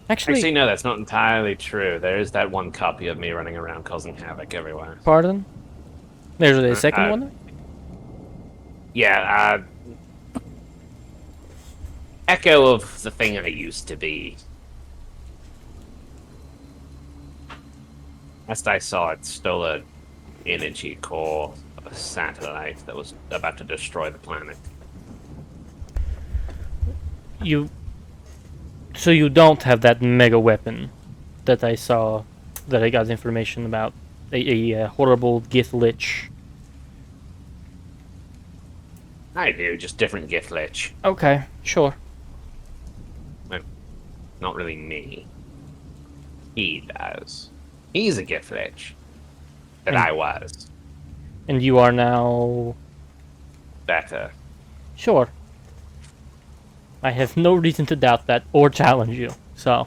[SPEAKER 5] Actually, no, that's not entirely true. There is that one copy of me running around causing havoc everywhere.
[SPEAKER 1] Pardon? There's a second one?
[SPEAKER 5] Yeah, echo of the thing I used to be. Last I saw it, stole an energy core of a satellite that was about to destroy the planet.
[SPEAKER 1] So you don't have that mega weapon that I saw, that I got information about. A horrible Gith Lich.
[SPEAKER 5] I do, just different Gith Lich.
[SPEAKER 1] Okay, sure.
[SPEAKER 5] Not really me. He does. He's a Gith Lich. That I was.
[SPEAKER 1] And you are now...
[SPEAKER 5] Better.
[SPEAKER 1] Sure. I have no reason to doubt that or challenge you, so...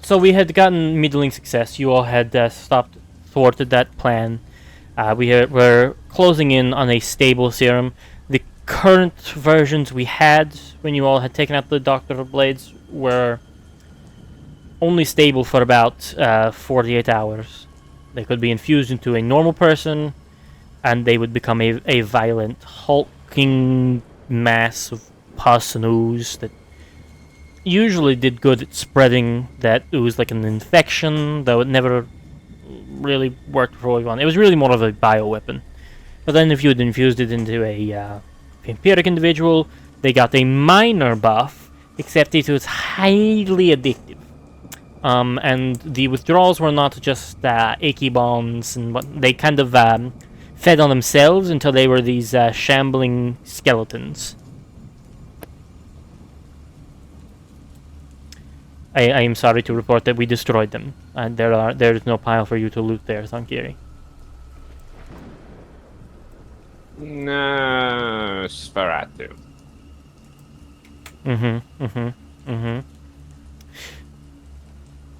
[SPEAKER 1] So we had gotten middling success. You all had thwarted that plan. We're closing in on a stable serum. The current versions we had when you all had taken out the Doctor of Blades were only stable for about 48 hours. They could be infused into a normal person, and they would become a violent, hulking mass of pus and ooze that usually did good at spreading that ooze like an infection, though it never really worked for what we wanted. It was really more of a bioweapon. But then if you had infused it into a vampiric individual, they got a minor buff, except it was highly addictive. And the withdrawals were not just achy bombs, and they kind of fed on themselves until they were these shambling skeletons. I am sorry to report that we destroyed them. There is no pile for you to loot there, Sankiri.
[SPEAKER 5] No, Sferatu.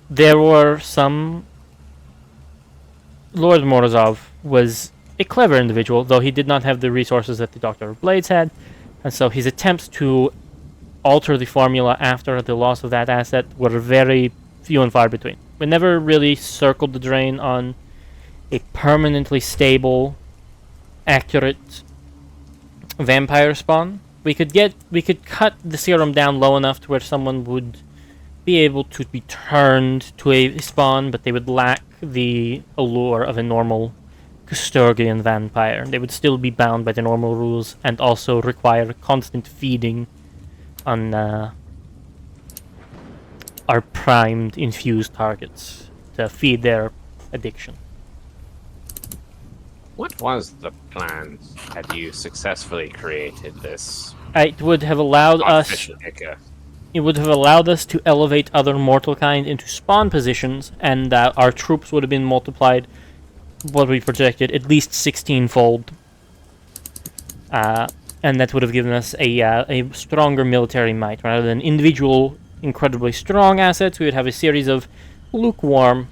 [SPEAKER 1] There were some... Lord Morozov was a clever individual, though he did not have the resources that the Doctor of Blades had, and so his attempts to alter the formula after the loss of that asset were very few and far between. We never really circled the drain on a permanently stable, accurate vampire spawn. We could cut the serum down low enough to where someone would be able to be turned to a spawn, but they would lack the allure of a normal Custodian vampire. They would still be bound by the normal rules and also require constant feeding on our primed, infused targets to feed their addiction.
[SPEAKER 5] What was the plan had you successfully created this
[SPEAKER 1] It would have allowed us.
[SPEAKER 5] artificial ichor?
[SPEAKER 1] It would have allowed us to elevate other mortal kind into spawn positions, and our troops would have been multiplied, what we projected, at least 16-fold. And that would have given us a stronger military might. Rather than individual, incredibly strong assets, we would have a series of lukewarm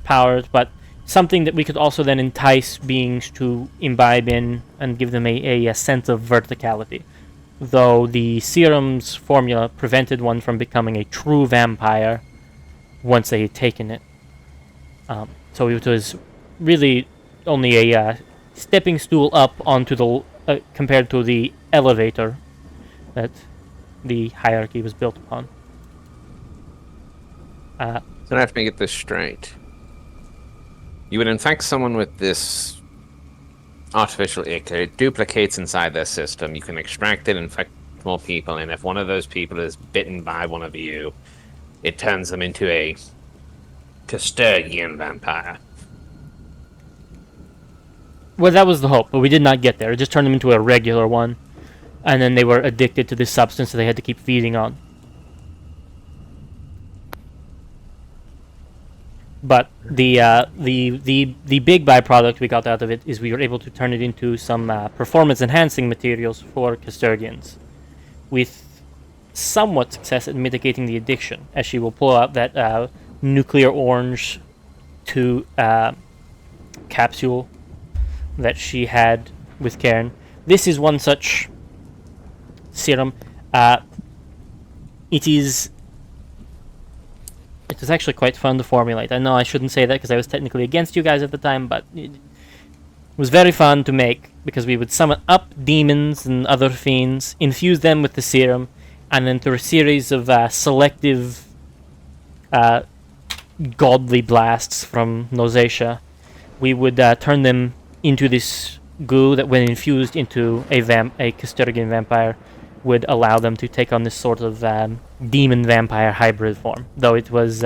[SPEAKER 1] powers, but something that we could also then entice beings to imbibe in and give them a sense of verticality. Though the serum's formula prevented one from becoming a true vampire once they had taken it. So it was really only a stepping stool up onto the compared to the elevator that the hierarchy was built upon.
[SPEAKER 5] So let me get this straight. You would infect someone with this artificial ichor. It duplicates inside their system. You can extract it, infect more people, and if one of those people is bitten by one of you, it turns them into a Custodian vampire.
[SPEAKER 1] Well, that was the hope, but we did not get there. It just turned them into a regular one, and then they were addicted to this substance that they had to keep feeding on. But the big byproduct we got out of it is we were able to turn it into some performance enhancing materials for custodians, with somewhat success at mitigating the addiction, as she will pull out that nuclear orange to capsule that she had with Karen. This is one such serum. It is actually quite fun to formulate. I know I shouldn't say that because I was technically against you guys at the time, but it was very fun to make because we would summon up demons and other fiends, infuse them with the serum, and then through a series of selective godly blasts from Nosatia, we would turn them into this goo that, when infused into a Custodian vampire, would allow them to take on this sort of demon vampire hybrid form. Though it was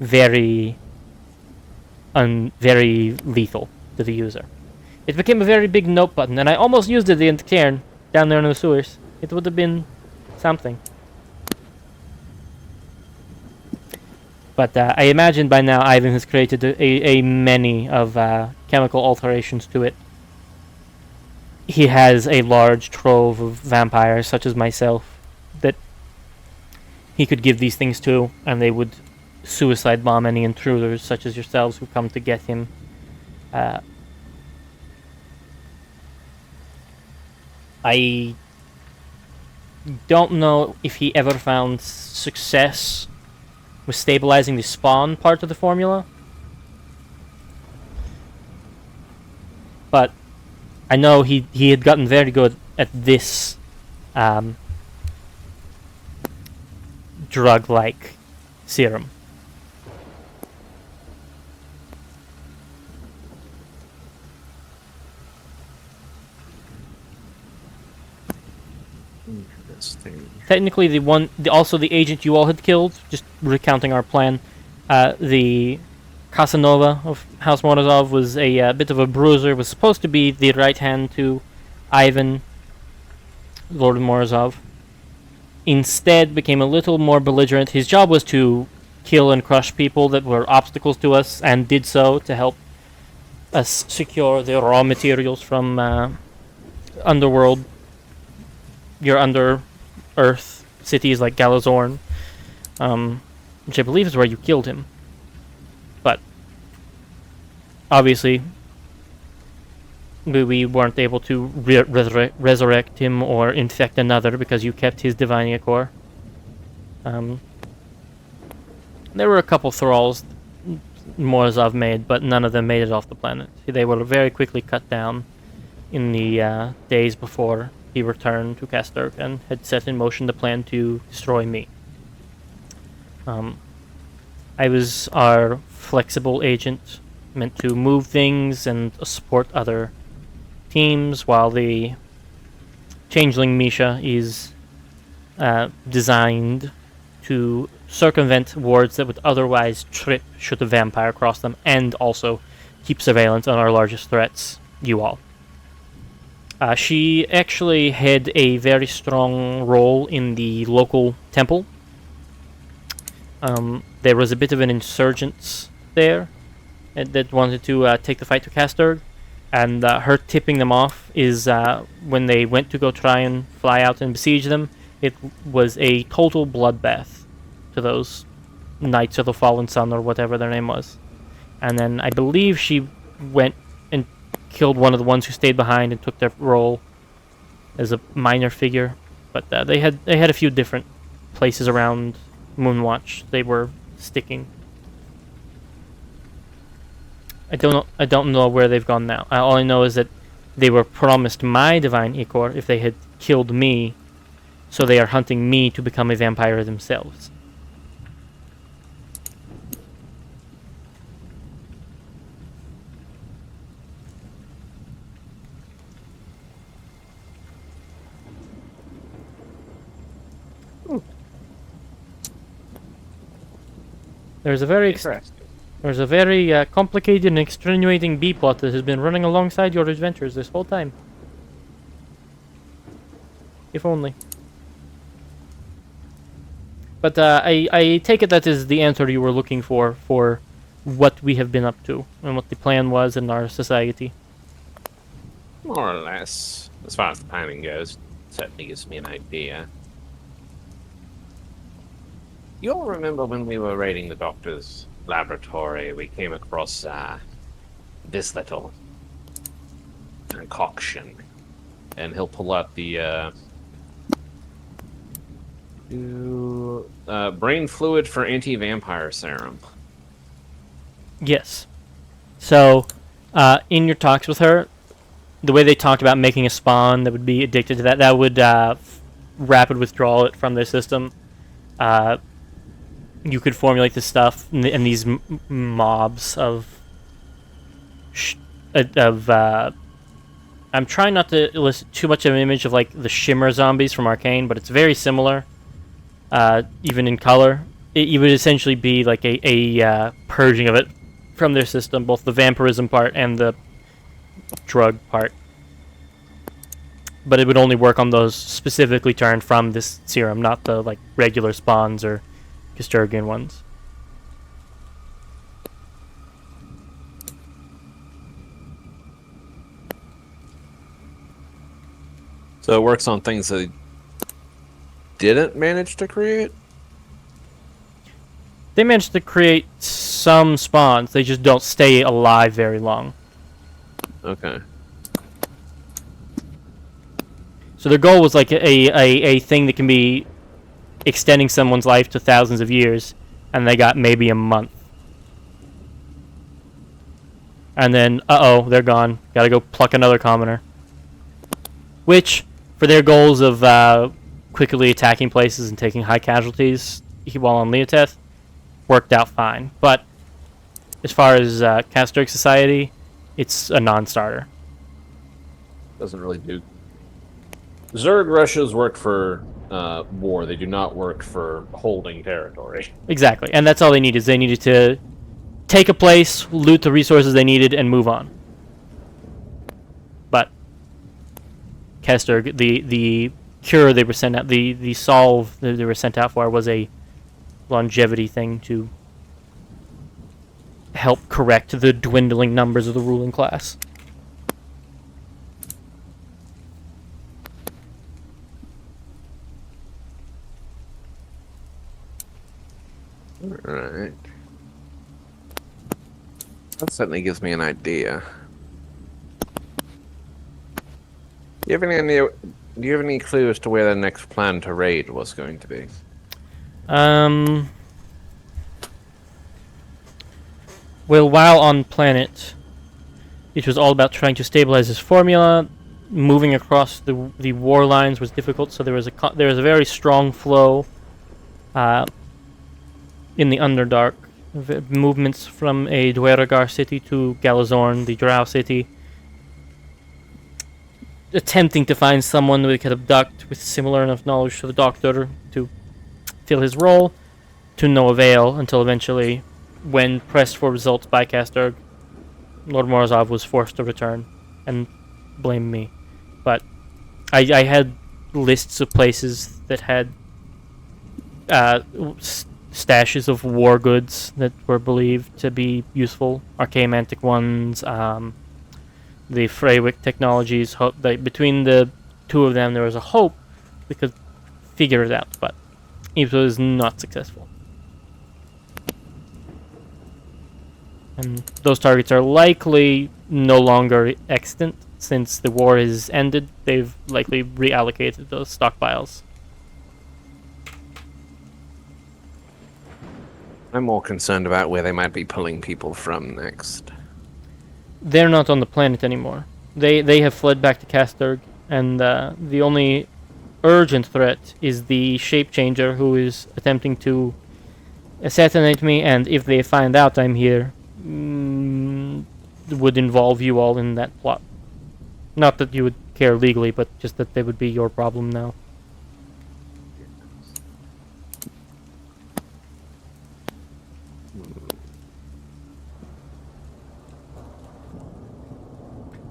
[SPEAKER 1] very lethal to the user. It became a very big note button, and I almost used it against Cairn down there in the sewers. It would have been something. But I imagine by now Ivan has created a many of chemical alterations to it. He has a large trove of vampires, such as myself, that he could give these things to, and they would suicide bomb any intruders, such as yourselves, who come to get him. I don't know if he ever found success with stabilizing the spawn part of the formula, but I know he had gotten very good at this drug-like serum. Technically, also the agent you all had killed, just recounting our plan, the Casanova of House Morozov was a bit of a bruiser, was supposed to be the right hand to Ivan, Lord of Morozov. Instead, became a little more belligerent. His job was to kill and crush people that were obstacles to us, and did so to help us secure the raw materials from underworld, your under-earth cities like Galazorn, which I believe is where you killed him. But obviously, we weren't able to resurrect him or infect another because you kept his Divine Core. There were a couple thralls Morozov made, but none of them made it off the planet. They were very quickly cut down in the days before he returned to Casturg and had set in motion the plan to destroy me. I was our flexible agent, meant to move things and support other teams, while the changeling Misha is designed to circumvent wards that would otherwise trip should the vampire cross them, and also keep surveillance on our largest threats, you all. She actually had a very strong role in the local temple. There was a bit of an insurgence there that wanted to take the fight to Casturg, and her tipping them off is when they went to go try and fly out and besiege them, it was a total bloodbath to those Knights of the Fallen Sun, or whatever their name was. And then I believe she went and killed one of the ones who stayed behind and took their role as a minor figure. But they had a few different places around Moonwatch they were sticking. I don't know where they've gone now. All I know is that they were promised my divine ichor if they had killed me, so they are hunting me to become a vampire themselves. There's a very complicated and extenuating B plot that has been running alongside your adventures this whole time. If only. But I take it that is the answer you were looking for what we have been up to and what the plan was in our society.
[SPEAKER 5] More or less. As far as the planning goes, certainly gives me an idea. You all remember when we were raiding the doctor's laboratory, we came across this little concoction, and he'll pull out the brain fluid for anti-vampire serum.
[SPEAKER 1] Yes. So, in your talks with her, the way they talked about making a spawn that would be addicted to that would rapid withdrawal it from their system. You could formulate this stuff, and these mobs of I'm trying not to elicit too much of an image of like the Shimmer zombies from Arcane, but it's very similar, even in color. It would essentially be like a purging of it from their system, both the vampirism part and the drug part. But it would only work on those specifically turned from this serum, not the like regular spawns or Casturgian ones.
[SPEAKER 2] So it works on things that didn't manage to create?
[SPEAKER 1] They managed to create some spawns, they just don't stay alive very long.
[SPEAKER 2] Okay.
[SPEAKER 1] So their goal was like a thing that can be extending someone's life to thousands of years, and they got maybe a month. And then, they're gone. Gotta go pluck another commoner. Which, for their goals of quickly attacking places and taking high casualties while on Leoteth, worked out fine. But as far as Casturg society, it's a non-starter.
[SPEAKER 2] Doesn't really do. Zerg rushes work for war. They do not work for holding territory.
[SPEAKER 1] Exactly, and that's all they needed. They needed to take a place, loot the resources they needed, and move on. But Casturg, the cure they were sent out, the solve that they were sent out for was a longevity thing to help correct the dwindling numbers of the ruling class.
[SPEAKER 2] Alright. That certainly gives me an idea. Do you have any clue as to where the next plan to raid was going to be?
[SPEAKER 1] Well, while on planet, it was all about trying to stabilize his formula. moving across the war lines was difficult. So there was a very strong flow in the Underdark. Movements from a Dweregar city to Galazorn, the Drow city, attempting to find someone we could abduct with similar enough knowledge to the Doctor to fill his role, to no avail, until eventually, when pressed for results by Kasturg, Lord Morozov was forced to return and blame me. But I had lists of places that had stashes of war goods that were believed to be useful, archaimantic ones, the Freywick technologies. Between the two of them, there was a hope we could figure it out, but it was not successful. And those targets are likely no longer extant since the war is ended. They've likely reallocated those stockpiles.
[SPEAKER 5] I'm more concerned about where they might be pulling people from next.
[SPEAKER 1] They're not on the planet anymore. They have fled back to Kasturg, and the only urgent threat is the shape changer who is attempting to assassinate me, and if they find out I'm here, would involve you all in that plot. Not that you would care legally, but just that they would be your problem now.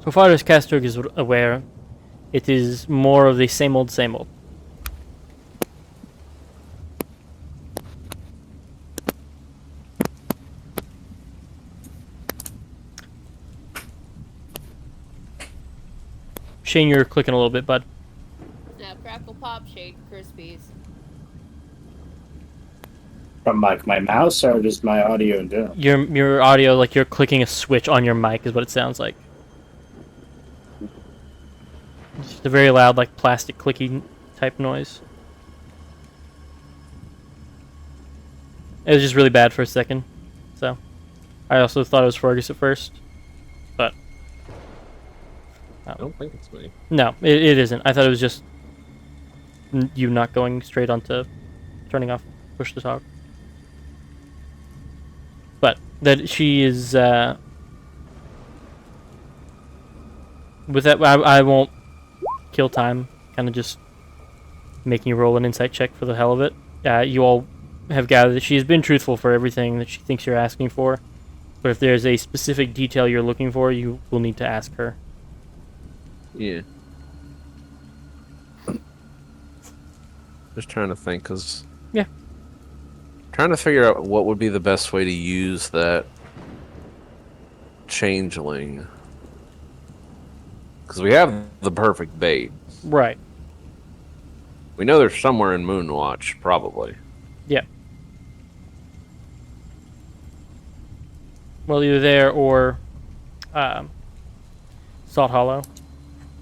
[SPEAKER 1] So far as Kasturg is aware, it is more of the same old, same old. Shane, you're clicking a little bit, bud.
[SPEAKER 8] Now crackle pop shake Krispies.
[SPEAKER 4] From like my mouse or just my audio in general?
[SPEAKER 1] Your audio, like you're clicking a switch on your mic, is what it sounds like. Just a very loud, like plastic clicky type noise. It was just really bad for a second. So, I also thought it was Fergus at first, but
[SPEAKER 2] I don't think it's me.
[SPEAKER 1] no, it isn't. I thought it was just you not going straight onto turning off push to talk. But that she is with that, I won't kill time. Kind of just making you roll an insight check for the hell of it. You all have gathered that she has been truthful for everything that she thinks you're asking for. But if there's a specific detail you're looking for, you will need to ask her.
[SPEAKER 2] Yeah. Just trying to think, cause
[SPEAKER 1] Yeah.
[SPEAKER 2] trying to figure out what would be the best way to use that changeling. Because we have the perfect bait.
[SPEAKER 1] Right.
[SPEAKER 2] We know there's somewhere in Moonwatch, probably.
[SPEAKER 1] Yeah. Well, either there or Salt Hollow,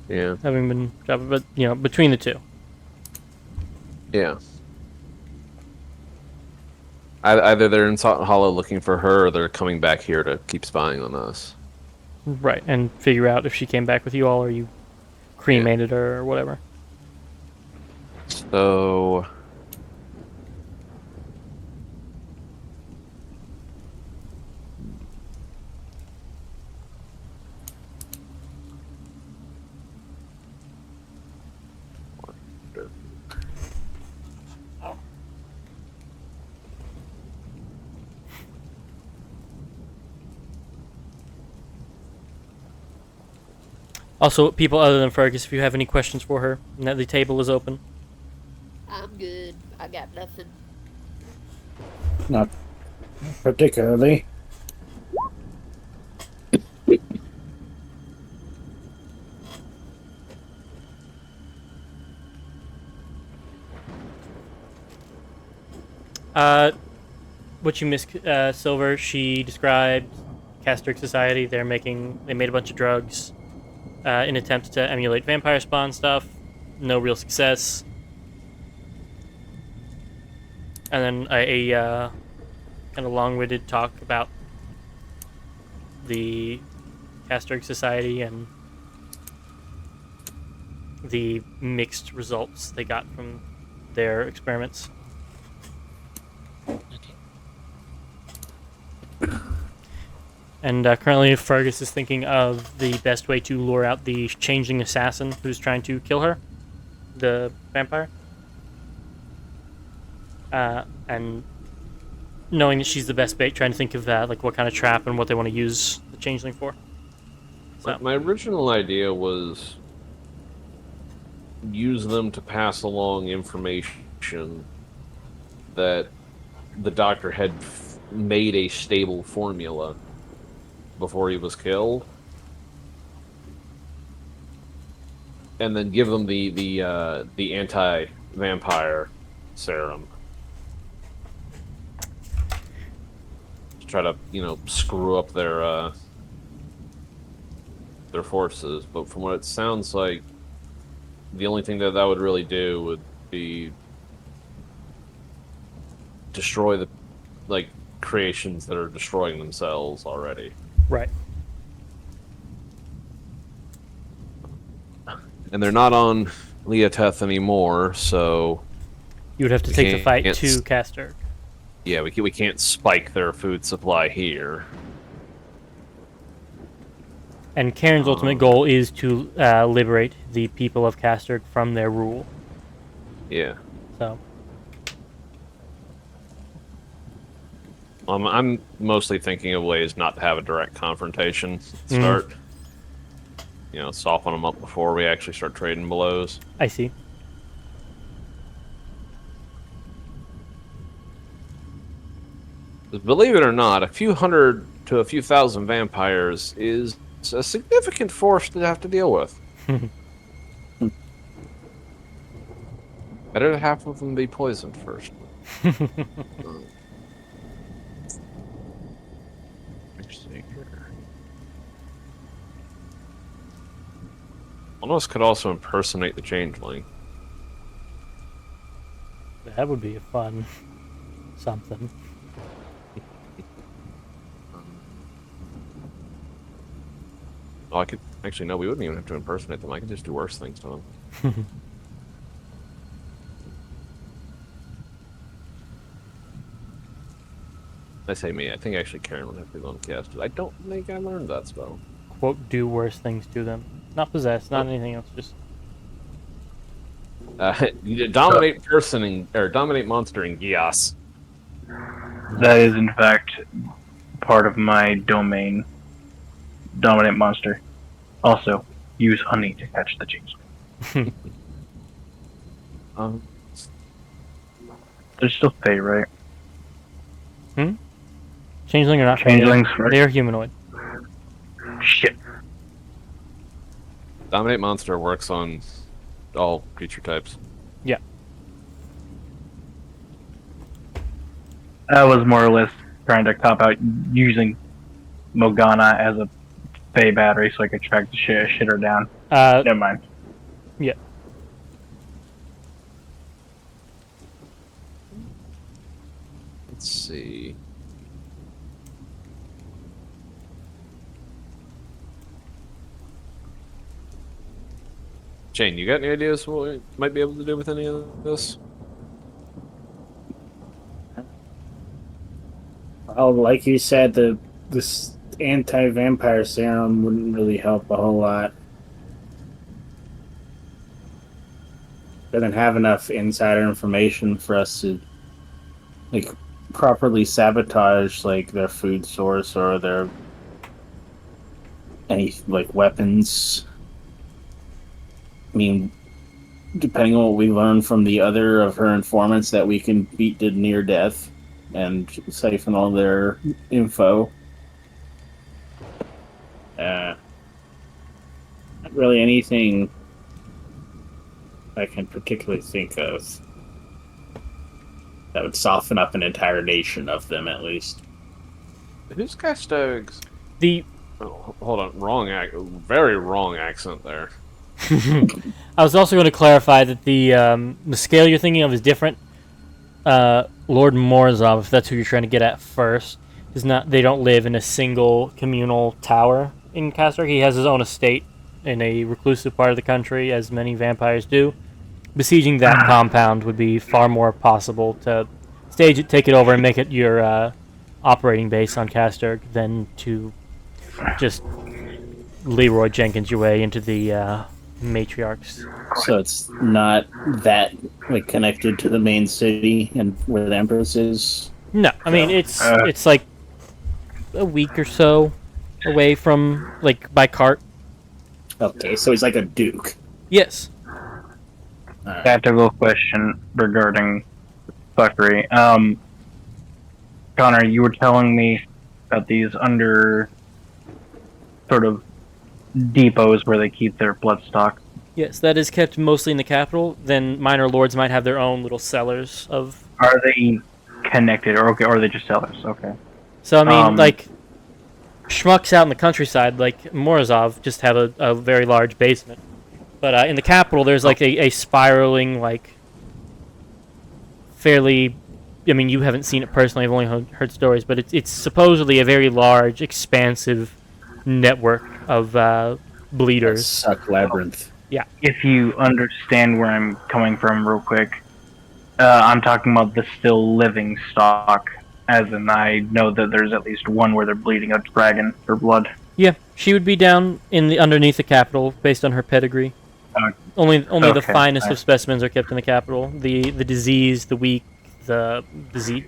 [SPEAKER 2] Yeah.
[SPEAKER 1] having been dropped, but you know, between the two.
[SPEAKER 2] Yeah. Either they're in Salt Hollow looking for her, or they're coming back here to keep spying on us.
[SPEAKER 1] Right, and figure out if she came back with you all or you cremated her or whatever.
[SPEAKER 2] So...
[SPEAKER 1] Also, people other than Fergus, if you have any questions for her, the table is open.
[SPEAKER 8] I'm good. I got nothing.
[SPEAKER 4] Not particularly.
[SPEAKER 1] What you missed, Silver, she described Kasturg Society. They made a bunch of drugs in attempt to emulate vampire spawn stuff. No real success. And then a kind of long-winded talk about the Kasturg Society and the mixed results they got from their experiments.
[SPEAKER 3] Okay.
[SPEAKER 1] And currently, Fergus is thinking of the best way to lure out the changeling assassin who's trying to kill her, the vampire. And knowing that she's the best bait, trying to think of like what kind of trap and what they want to use the changeling for. So.
[SPEAKER 2] My original idea was use them to pass along information that the doctor had made a stable formula before he was killed, and then give them the anti-vampire serum to try to screw up their forces. But from what it sounds like, the only thing that would really do would be destroy the creations that are destroying themselves already.
[SPEAKER 1] Right.
[SPEAKER 2] And they're not on Leoteth anymore, so
[SPEAKER 1] You would have to take the fight
[SPEAKER 2] can't
[SPEAKER 1] to Castor.
[SPEAKER 2] yeah, we can't spike their food supply here.
[SPEAKER 1] And Karen's ultimate goal is to liberate the people of Castor from their rule.
[SPEAKER 2] Yeah.
[SPEAKER 1] So,
[SPEAKER 2] I'm mostly thinking of ways not to have a direct confrontation start. Soften them up before we actually start trading blows.
[SPEAKER 1] I see.
[SPEAKER 2] Believe it or not, a few hundred to a few thousand vampires is a significant force to have to deal with. Better to half of them be poisoned first. Let's see here. One of us could also impersonate the changeling.
[SPEAKER 1] That would be a fun something.
[SPEAKER 2] Oh, I could actually no. We wouldn't even have to impersonate them. I could just do worse things to them. I say me. I think actually Karen would have to be the one to cast it. I don't think I learned that spell.
[SPEAKER 1] Quote, do worse things to them. Not possess, not anything else, just...
[SPEAKER 2] Dominate person or dominate monster in Gias.
[SPEAKER 9] That is, in fact, part of my domain. Dominate monster. Also, use honey to catch the changeling. They're still Fae, right?
[SPEAKER 1] Changeling or not
[SPEAKER 9] Changelings,
[SPEAKER 1] Fae,
[SPEAKER 9] right?
[SPEAKER 1] they are humanoid.
[SPEAKER 9] Shit.
[SPEAKER 2] Dominate monster works on all creature types.
[SPEAKER 1] Yeah.
[SPEAKER 9] I was more or less trying to cop out using Morgana as a Fae battery so I could track the shitter down. Never mind.
[SPEAKER 1] Yeah.
[SPEAKER 2] Let's see. Jane, you got any ideas what we might be able to do with any of this?
[SPEAKER 4] Well, like you said, this anti-vampire serum wouldn't really help a whole lot. Doesn't have enough insider information for us to properly sabotage their food source or their any weapons. I mean, depending on what we learn from the other of her informants, that we can beat to near death and siphon all their info. Not really anything I can particularly think of that would soften up an entire nation of them, at least.
[SPEAKER 2] Who's Castogs?
[SPEAKER 1] The...
[SPEAKER 2] Oh, hold on, very wrong accent there.
[SPEAKER 1] I was also going to clarify that the scale you're thinking of is different. Lord Morzov, if that's who you're trying to get at first, is not. They don't live in a single communal tower in Castor. He has his own estate in a reclusive part of the country, as many vampires do, besieging that compound would be far more possible to stage it, take it over, and make it your operating base on Castor than to just Leroy Jenkins your way into the matriarchs.
[SPEAKER 4] So it's not that like connected to the main city and where the Empress is.
[SPEAKER 1] No, I mean it's like a week or so away from like by cart.
[SPEAKER 4] Okay, so he's like a duke.
[SPEAKER 1] Yes.
[SPEAKER 9] Tactical question regarding fuckery. Connor, you were telling me about these under sort of depots where they keep their blood stock.
[SPEAKER 1] Yes, that is kept mostly in the capital. Then minor lords might have their own little cellars of.
[SPEAKER 9] Are they connected, or okay, or are they just cellars? Okay.
[SPEAKER 1] So I mean, like schmucks out in the countryside, like Morozov, just have a very large basement. But in the capital, there's like a spiraling, like fairly. I mean, you haven't seen it personally. I've only heard stories, but it's supposedly a very large, expansive network of bleeders.
[SPEAKER 4] Suck labyrinth.
[SPEAKER 1] Yeah.
[SPEAKER 9] If you understand where I'm coming from, real quick, I'm talking about the still living stock. As in, I know that there's at least one where they're bleeding a dragon for blood.
[SPEAKER 1] Yeah, she would be down in the underneath the capital based on her pedigree. Only the finest of specimens are kept in the capital. The disease, the weak, the disease,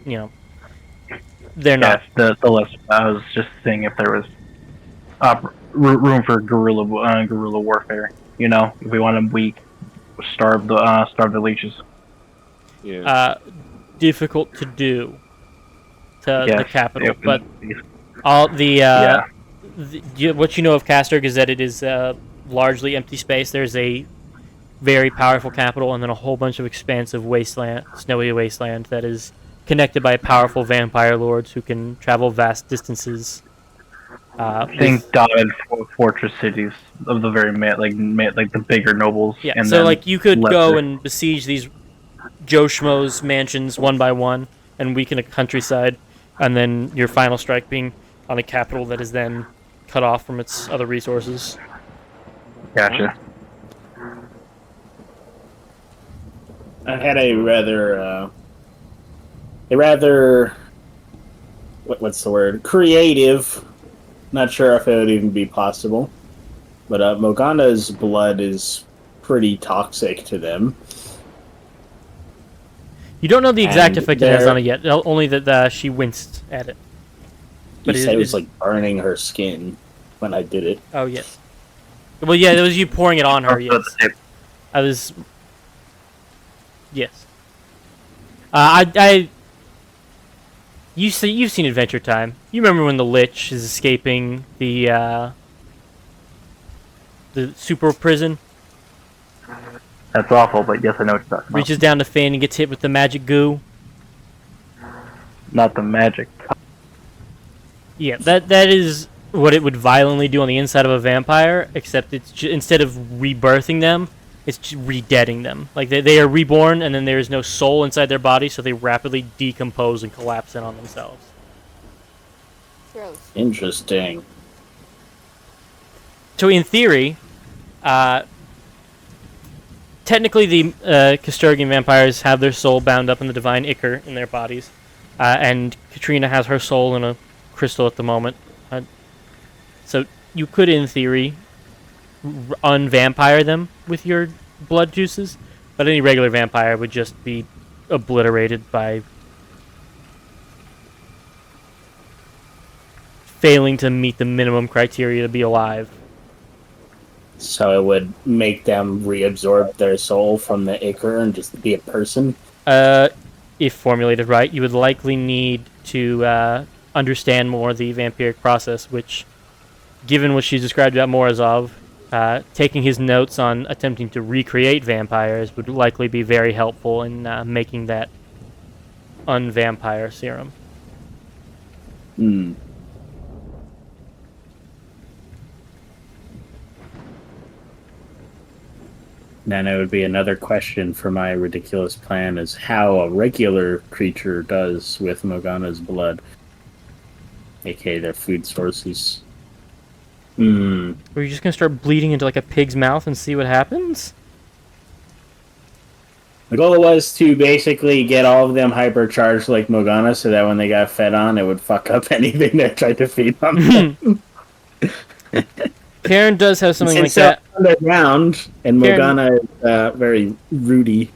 [SPEAKER 1] they're not.
[SPEAKER 9] Yes, the less. I was just seeing if there was room for guerrilla warfare. If we want them weak, starve the leeches.
[SPEAKER 2] Yeah.
[SPEAKER 1] Difficult to do to
[SPEAKER 9] Yes,
[SPEAKER 1] the capital,
[SPEAKER 9] it
[SPEAKER 1] but
[SPEAKER 9] would be.
[SPEAKER 1] all what you know of Castor is that it is largely empty space. There's a very powerful capital, and then a whole bunch of expansive snowy wasteland that is connected by powerful vampire lords who can travel vast distances.
[SPEAKER 9] Think dotted fortress cities of the very like the bigger nobles.
[SPEAKER 1] Yeah,
[SPEAKER 9] and
[SPEAKER 1] so
[SPEAKER 9] then
[SPEAKER 1] like you could go
[SPEAKER 9] lesser.
[SPEAKER 1] and besiege these Joe Schmo's mansions one by one and weaken a countryside, and then your final strike being on a capital that is then cut off from its other resources.
[SPEAKER 9] Gotcha.
[SPEAKER 4] I had a rather what's the word? Creative. Not sure if it would even be possible, but Morgana's blood is pretty toxic to them.
[SPEAKER 1] You don't know the exact
[SPEAKER 4] And
[SPEAKER 1] effect it has on it yet. Only that she winced at it.
[SPEAKER 4] You
[SPEAKER 1] But
[SPEAKER 4] said it was like burning her skin when I did it.
[SPEAKER 1] Oh yes. Well, yeah, it was you pouring it on her.
[SPEAKER 9] Also,
[SPEAKER 1] Yes. I was. Yes. You've seen Adventure Time. You remember when the Lich is escaping the super prison,
[SPEAKER 9] That's awful, but yes, I know what you're talking about.
[SPEAKER 1] reaches down to Finn and gets hit with the magic goo.
[SPEAKER 9] Not the magic.
[SPEAKER 1] Yeah, that is what it would violently do on the inside of a vampire, except it's instead of rebirthing them, it's just re-deading them. Like they are reborn, and then there is no soul inside their body, so they rapidly decompose and collapse in on themselves.
[SPEAKER 8] Gross.
[SPEAKER 4] Interesting.
[SPEAKER 1] So in theory, technically the Casturgian vampires have their soul bound up in the divine ichor in their bodies, and Katrina has her soul in a crystal at the moment. So you could, in theory, unvampire them with your blood juices, but any regular vampire would just be obliterated by failing to meet the minimum criteria to be alive.
[SPEAKER 4] So it would make them reabsorb their soul from the ichor and just be a person?
[SPEAKER 1] If formulated right, you would likely need to understand more the vampiric process, which, given what she described about Morozov, taking his notes on attempting to recreate vampires would likely be very helpful in making that unvampire serum.
[SPEAKER 4] Hmm. Then it would be another question for my ridiculous plan is how a regular creature does with Morgana's blood, aka their food sources. Hmm.
[SPEAKER 1] Are you just gonna start bleeding into like a pig's mouth and see what happens?
[SPEAKER 4] The goal was to basically get all of them hypercharged like Morgana, so that when they got fed on, it would fuck up anything that tried to feed on them.
[SPEAKER 1] Karen does have something like
[SPEAKER 4] Since they're
[SPEAKER 1] that.
[SPEAKER 4] underground, and
[SPEAKER 1] Karen-
[SPEAKER 4] Morgana is very rooty.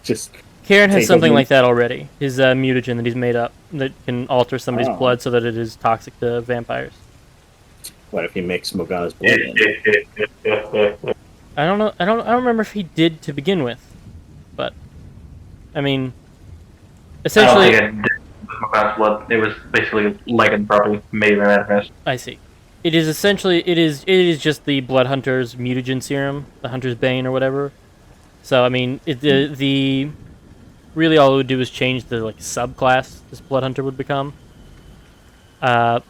[SPEAKER 4] Just
[SPEAKER 1] Karen has
[SPEAKER 4] take
[SPEAKER 1] something
[SPEAKER 4] over.
[SPEAKER 1] like that already. His mutagen that he's made up that can alter somebody's
[SPEAKER 4] Oh.
[SPEAKER 1] blood so that it is toxic to vampires.
[SPEAKER 4] What if he makes Morgana's blood in?
[SPEAKER 1] I don't know. I don't remember if he did to begin with, but I mean,
[SPEAKER 9] I don't
[SPEAKER 1] essentially,
[SPEAKER 9] think it did with Morgana's blood. It was basically likened properly, made of manifest.
[SPEAKER 1] I see. It is essentially it is just the blood hunter's mutagen serum, the hunter's bane or whatever. So I mean, the really all it would do is change the like subclass this blood hunter would become. You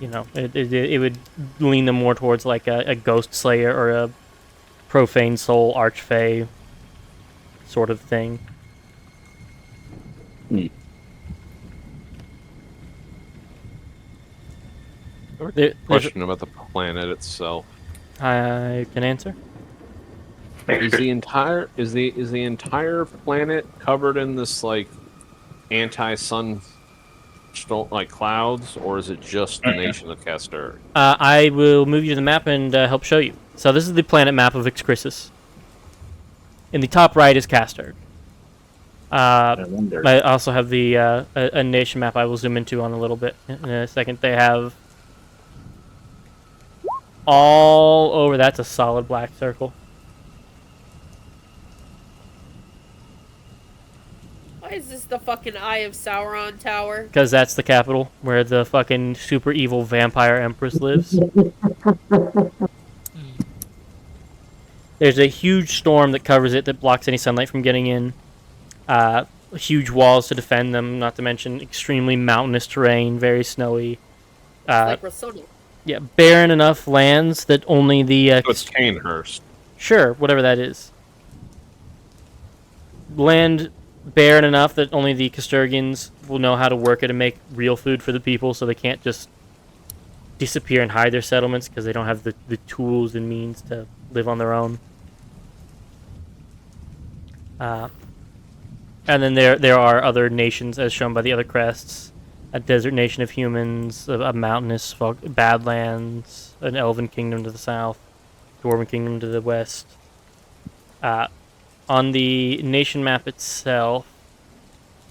[SPEAKER 1] know, it would lean them more towards like a ghost slayer or a profane soul archfey sort of thing.
[SPEAKER 2] Question about the planet itself.
[SPEAKER 1] I can answer.
[SPEAKER 2] Is the entire planet covered in this like anti-sun like clouds, or is it just the nation of Castor?
[SPEAKER 1] I will move you to the map and help show you. So this is the planet map of Excorisis. In the top right is Castor. I also have the a nation map I will zoom into on a little bit in a second. They have all over. That's a solid black circle.
[SPEAKER 7] Why is this the fucking Eye of Sauron tower?
[SPEAKER 1] Because that's the capital where the fucking super evil vampire empress lives. There's a huge storm that covers it that blocks any sunlight from getting in. Huge walls to defend them, not to mention extremely mountainous terrain, very snowy.
[SPEAKER 7] Like Rosonia.
[SPEAKER 1] Yeah, barren enough lands that only the...
[SPEAKER 2] So it's Canehurst.
[SPEAKER 1] Sure, whatever that is. Land barren enough that only the Casturgians will know how to work it and make real food for the people, so they can't just disappear and hide their settlements because they don't have the tools and means to live on their own. And then there are other nations, as shown by the other crests. A desert nation of humans, a mountainous badlands, an elven kingdom to the south, dwarven kingdom to the west. On the nation map itself,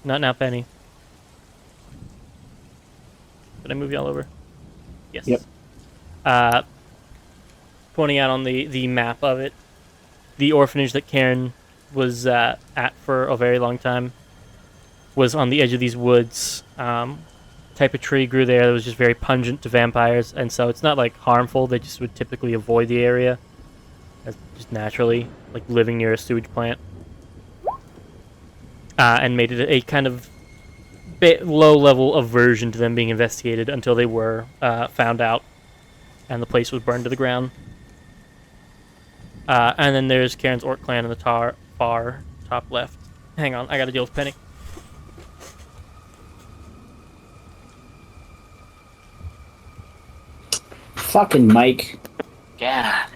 [SPEAKER 1] not now, Penny. Did I move you all over? Yes.
[SPEAKER 4] Yep.
[SPEAKER 1] Pointing out on the map of it, the orphanage that Karen was at for a very long time was on the edge of these woods. Type of tree grew there that was just very pungent to vampires, and so it's not like harmful. They just would typically avoid the area, just naturally, like living near a sewage plant, and made it a kind of low-level aversion to them being investigated until they were found out, and the place was burned to the ground. And then there's Karen's Orc clan in the far top left. Hang on, I gotta deal with Penny.
[SPEAKER 4] Fucking Mike. God.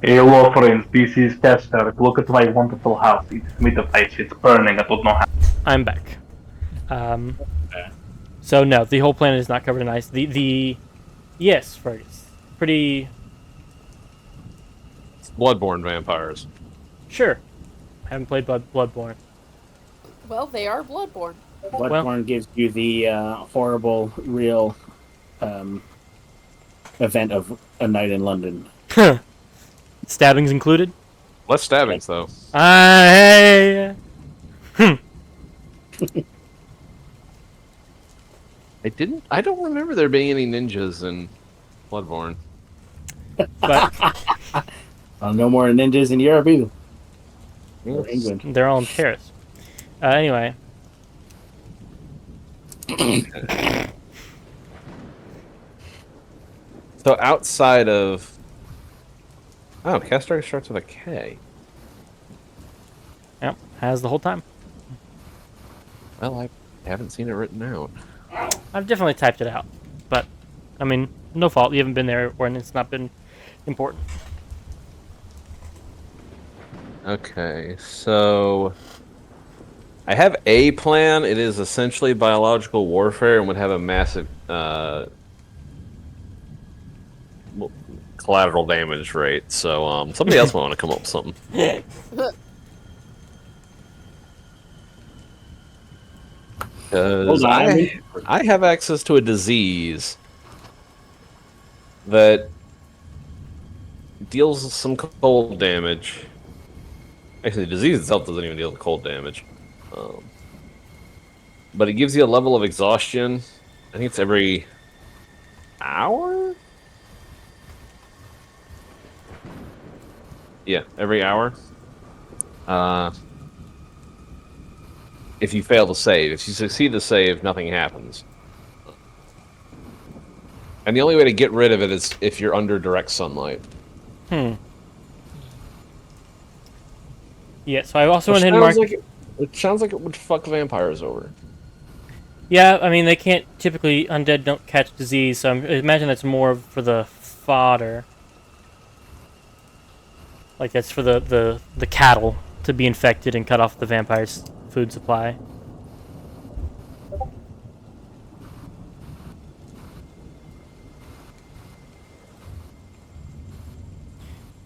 [SPEAKER 9] Hello friends, this is Tester. Look at my wonderful house. It's made of ice. It's burning. I don't know how.
[SPEAKER 1] I'm back. So no, the whole planet is not covered in ice. Yes, Fergus. Pretty
[SPEAKER 2] It's bloodborne vampires.
[SPEAKER 1] sure. Haven't played Bloodborne.
[SPEAKER 7] Well, they are bloodborne.
[SPEAKER 4] Bloodborne gives you the horrible, real event of a night in London.
[SPEAKER 1] Stabbings included.
[SPEAKER 2] Less stabbings though.
[SPEAKER 1] Hey.
[SPEAKER 2] I don't remember there being any ninjas in Bloodborne.
[SPEAKER 1] But
[SPEAKER 4] No more ninjas in Europe either. Or England.
[SPEAKER 1] they're all in Paris. Anyway.
[SPEAKER 2] So outside of Castor starts with a K.
[SPEAKER 1] Yep, has the whole time.
[SPEAKER 2] Well, I haven't seen it written out.
[SPEAKER 1] I've definitely typed it out, but I mean, no fault. You haven't been there, or it's not been important.
[SPEAKER 2] Okay, so I have a plan. It is essentially biological warfare and would have a massive collateral damage rate. So somebody else might want to come up with something. Because
[SPEAKER 4] Hold on,
[SPEAKER 2] I have access to a disease that deals some cold damage. Actually, the disease itself doesn't even deal with cold damage. But it gives you a level of exhaustion. I think it's every hour? Yeah, every hour. If you fail to save. If you succeed to save, nothing happens. And the only way to get rid of it is if you're under direct sunlight.
[SPEAKER 1] Yeah, so I also went
[SPEAKER 2] Which
[SPEAKER 1] ahead and marked.
[SPEAKER 2] it sounds like it would fuck vampires over.
[SPEAKER 1] Yeah, I mean, they can't typically, undead don't catch disease, so I imagine that's more for the fodder. Like that's for the cattle to be infected and cut off the vampire's food supply.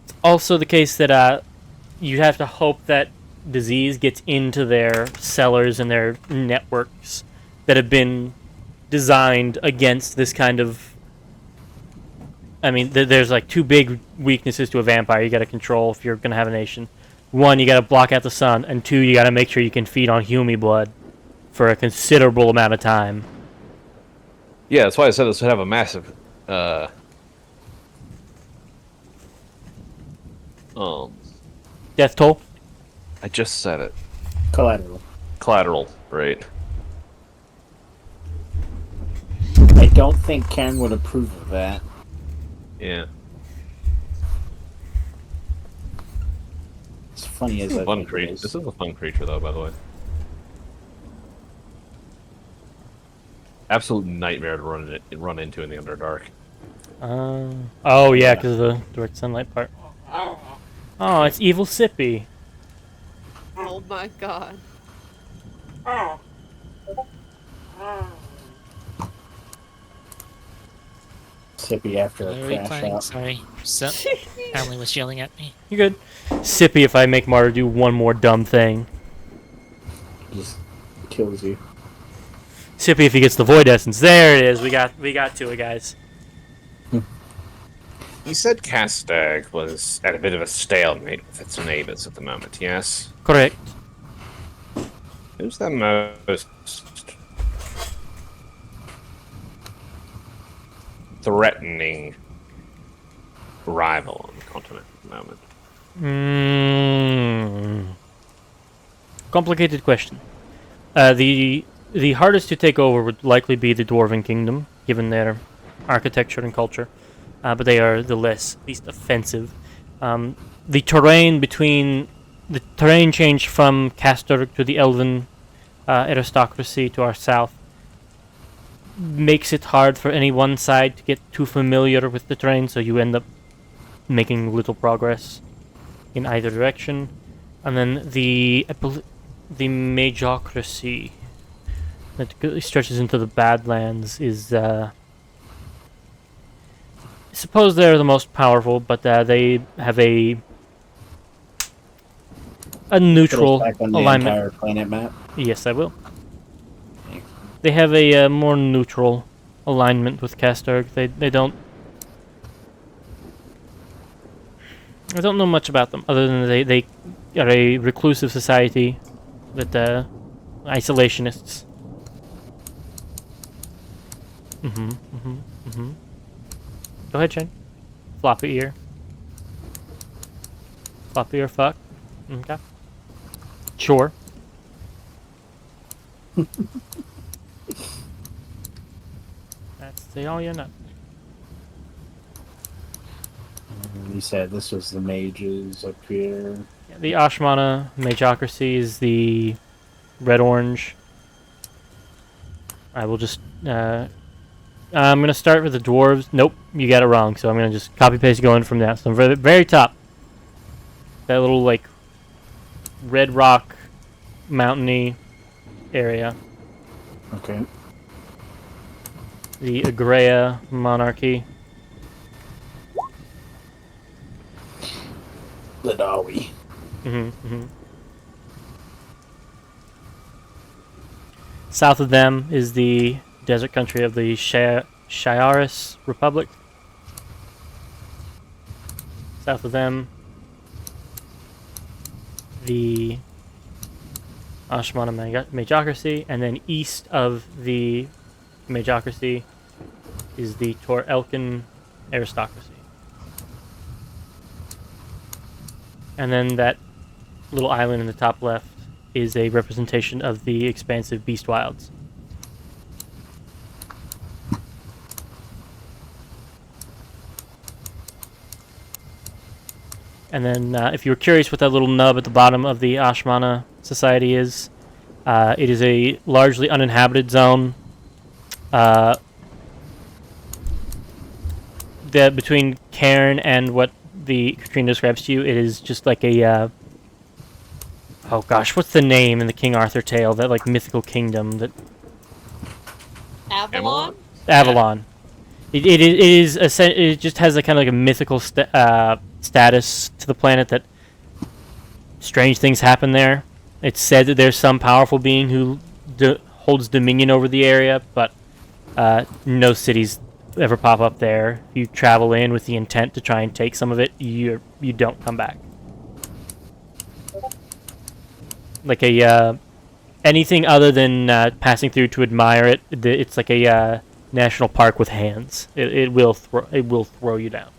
[SPEAKER 1] It's also the case that you have to hope that disease gets into their cellars and their networks that have been designed against this kind of. I mean, there's like two big weaknesses to a vampire you got to control if you're gonna have a nation. One, you got to block out the sun, and two, you got to make sure you can feed on human blood for a considerable amount of time.
[SPEAKER 2] Yeah, that's why I said this would have a massive
[SPEAKER 1] Death toll.
[SPEAKER 2] I just said it.
[SPEAKER 4] collateral.
[SPEAKER 2] Collateral, right.
[SPEAKER 4] I don't think Ken would approve of that.
[SPEAKER 2] Yeah.
[SPEAKER 4] It's funny as
[SPEAKER 2] This is a
[SPEAKER 4] I
[SPEAKER 2] fun
[SPEAKER 4] think it
[SPEAKER 2] creature.
[SPEAKER 4] is.
[SPEAKER 2] This is a fun creature, though, by the way. Absolute nightmare to run into in the Underdark.
[SPEAKER 1] Oh yeah, because of the direct sunlight part. Oh, it's evil Sippy.
[SPEAKER 8] Oh my god.
[SPEAKER 4] Sippy after a
[SPEAKER 3] Very
[SPEAKER 4] crash
[SPEAKER 3] playing.
[SPEAKER 4] out.
[SPEAKER 3] Sorry. So, family was yelling at me.
[SPEAKER 1] You're good. Sippy if I make Martyr do one more dumb thing.
[SPEAKER 4] Just kills you.
[SPEAKER 1] Sippy if he gets the Void Essence. There it is. We got to it, guys.
[SPEAKER 5] You said Castag was at a bit of a stalemate with its neighbors at the moment, yes?
[SPEAKER 1] Correct.
[SPEAKER 5] Who's the most threatening rival on the continent at the moment?
[SPEAKER 1] Complicated question. The hardest to take over would likely be the Dwarven Kingdom, given their architecture and culture. But they are the least offensive. The terrain changed from Castor to the Elven aristocracy to our south makes it hard for any one side to get too familiar with the terrain, so you end up making little progress in either direction. And then the Majocracy that stretches into the Badlands is suppose they're the most powerful, but they have a neutral
[SPEAKER 4] Put us back on the
[SPEAKER 1] alignment.
[SPEAKER 4] entire planet map.
[SPEAKER 1] Yes, I will. They have a more neutral alignment with Castorg. They don't. I don't know much about them other than they are a reclusive society that isolationists. Go ahead, Shane. Floppy ear. Floppy ear fuck. Okay. Sure. That's the all you know.
[SPEAKER 4] You said this was the mages up here.
[SPEAKER 1] Yeah, the Ashmana Majocracy is the red-orange I will just. I'm gonna start with the dwarves. Nope, you got it wrong. So I'm gonna just copy paste going from that. So very, very top. That little like red rock, mountainy area.
[SPEAKER 4] Okay.
[SPEAKER 1] The Agrea monarchy.
[SPEAKER 4] Ladawi.
[SPEAKER 1] South of them is the desert country of the Shiaris Republic. South of them, the Ashmana Majocracy, and then east of the Majocracy is the Tor Elkin aristocracy. And then that little island in the top left is a representation of the expansive Beast Wilds. And then, if you were curious what that little nub at the bottom of the Ashmana Society is, it is a largely uninhabited zone. Between Cairn and what the Katrina describes to you, it is just like a... oh gosh, what's the name in the King Arthur tale? That like mythical kingdom that...
[SPEAKER 8] Avalon?
[SPEAKER 1] Avalon. It just has a kind of like a mythical status to the planet that strange things happen there. It's said that there's some powerful being who holds dominion over the area, but no cities ever pop up there. If you travel in with the intent to try and take some of it, you don't come back. Like anything other than passing through to admire it, it's like a national park with hands. It will throw you down.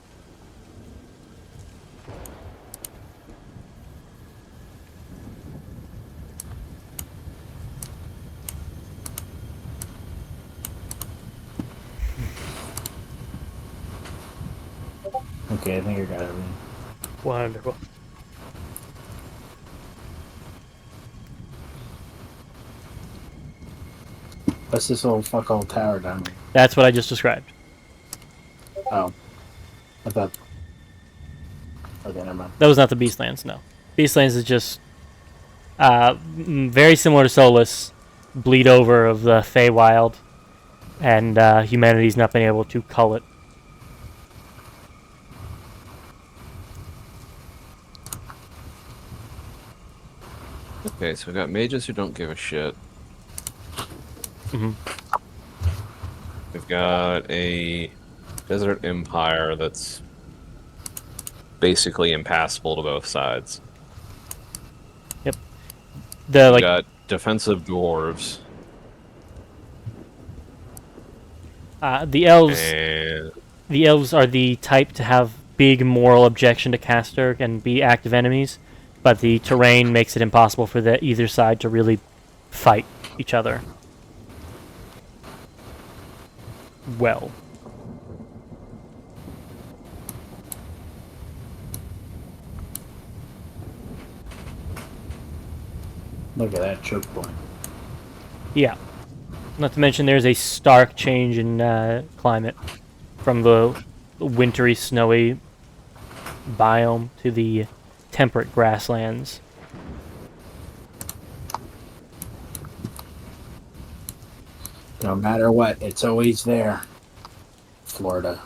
[SPEAKER 4] Okay, I think I got everything.
[SPEAKER 1] Wonderful.
[SPEAKER 4] What's this little fuck all tower down there?
[SPEAKER 1] That's what I just described.
[SPEAKER 4] Oh. I thought... okay, never mind.
[SPEAKER 1] That was not the Beastlands, no. Beastlands is just very similar to Solus, bleed over of the Feywild, and humanity's not been able to cull it.
[SPEAKER 2] Okay, so we got mages who don't give a shit.
[SPEAKER 1] Mm-hmm.
[SPEAKER 2] We've got a desert empire that's basically impassable to both sides.
[SPEAKER 1] Yep. The
[SPEAKER 2] We've got defensive dwarves.
[SPEAKER 1] The elves.
[SPEAKER 2] And
[SPEAKER 1] The elves are the type to have big moral objection to Caster and be active enemies, but the terrain makes it impossible for either side to really fight each other well.
[SPEAKER 4] Look at that choke point.
[SPEAKER 1] Yeah. Not to mention there's a stark change in climate from the wintry, snowy biome to the temperate grasslands.
[SPEAKER 4] No matter what, it's always there. Florida.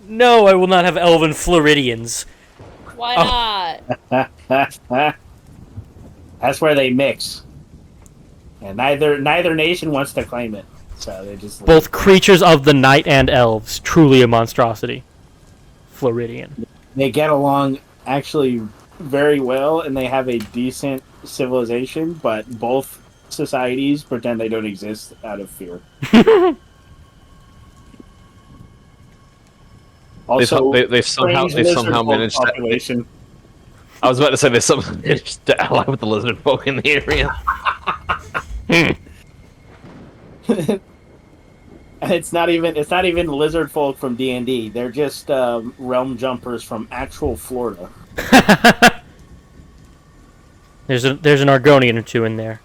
[SPEAKER 1] No, I will not have elven Floridians.
[SPEAKER 8] Why not?
[SPEAKER 4] That's where they mix. And neither nation wants to claim it. So they just
[SPEAKER 1] Both creatures of the night and elves, truly a monstrosity. Floridian.
[SPEAKER 4] they get along actually very well and they have a decent civilization, but both societies pretend they don't exist out of fear. Also,
[SPEAKER 2] they've somehow managed to.
[SPEAKER 4] population.
[SPEAKER 2] I was about to say they somehow managed to ally with the lizard folk in the area.
[SPEAKER 4] And it's not even lizard folk from D&D. They're just realm jumpers from actual Florida.
[SPEAKER 1] There's an Argonian or two in there.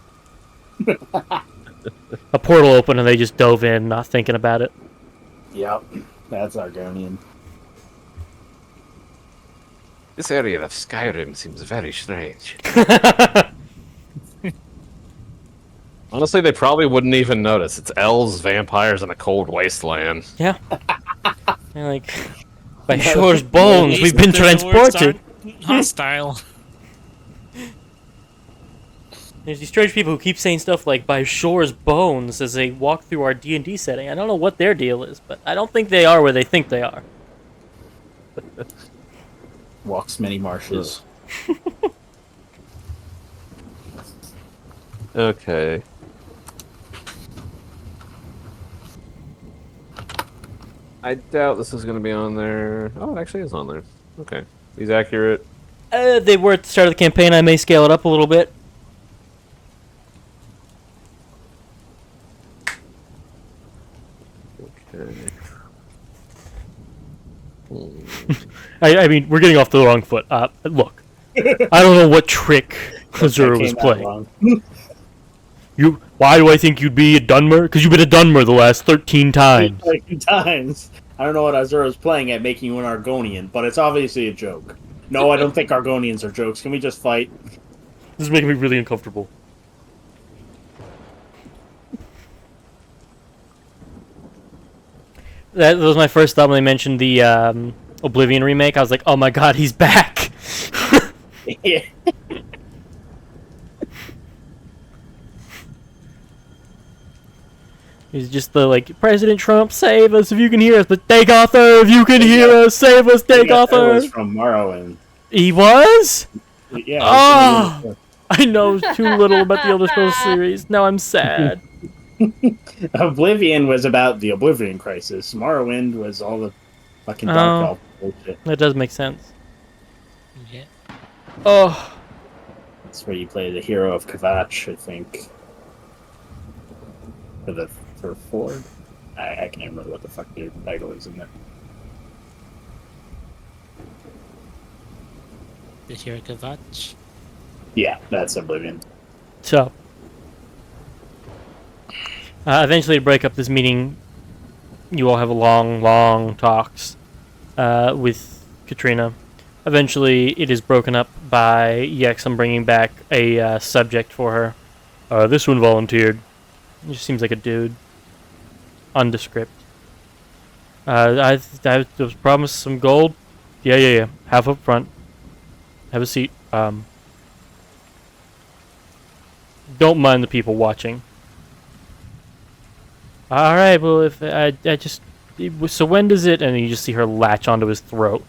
[SPEAKER 1] A portal opened and they just dove in, not thinking about it.
[SPEAKER 4] Yep, that's Argonian.
[SPEAKER 5] This area of Skyrim seems very strange.
[SPEAKER 2] Honestly, they probably wouldn't even notice. It's elves, vampires, and a cold wasteland.
[SPEAKER 1] Yeah. And like, by Shore's bones, we've been
[SPEAKER 3] The lords
[SPEAKER 1] transported.
[SPEAKER 3] aren't hostile.
[SPEAKER 1] There's these strange people who keep saying stuff like "by Shore's bones" as they walk through our D&D setting. I don't know what their deal is, but I don't think they are where they think they are.
[SPEAKER 4] Walks many marshes.
[SPEAKER 2] Okay. I doubt this is going to be on there. Oh, it actually is on there. Okay. He's accurate.
[SPEAKER 1] They were at the start of the campaign. I may scale it up a little bit.
[SPEAKER 2] Okay.
[SPEAKER 1] I mean, we're getting off the wrong foot. Look, I don't know what trick Azura was playing. Why do I think you'd be a Dunmer? Because you've been a Dunmer the last 13 times.
[SPEAKER 4] 13 times. I don't know what Azura's playing at making you an Argonian, but it's obviously a joke. No, I don't think Argonians are jokes. Can we just fight?
[SPEAKER 1] This is making me really uncomfortable. That was my first thought when they mentioned the Oblivion remake. I was like, oh my god, he's back!
[SPEAKER 4] Yeah.
[SPEAKER 1] He's just the, like, President Trump, save us if you can hear us, but Dagothar, if you can hear us, save us,
[SPEAKER 4] That was
[SPEAKER 1] Dagothar!
[SPEAKER 4] from Morrowind.
[SPEAKER 1] He was?
[SPEAKER 4] Yeah.
[SPEAKER 1] Oh! I know too little about the Elder Scrolls series. Now I'm sad.
[SPEAKER 4] Oblivion was about the Oblivion Crisis. Morrowind was all the fucking Dark Elf bullshit.
[SPEAKER 1] That does make sense.
[SPEAKER 3] Yeah.
[SPEAKER 1] Oh.
[SPEAKER 4] That's where you play the hero of Kvatch, I think. For Ford. I can't remember what the fuck the title is in there.
[SPEAKER 3] The hero Kvatch.
[SPEAKER 4] Yeah, that's Oblivion.
[SPEAKER 1] So. Eventually to break up this meeting, you all have a long talks with Katrina. Eventually, it is broken up by Yexum bringing back a subject for her. This one volunteered. He just seems like a dude. Undescript. I was promised some gold. Yeah. Half up front. Have a seat. Don't mind the people watching. Alright, well, if I just... So when does it... And you just see her latch onto his throat.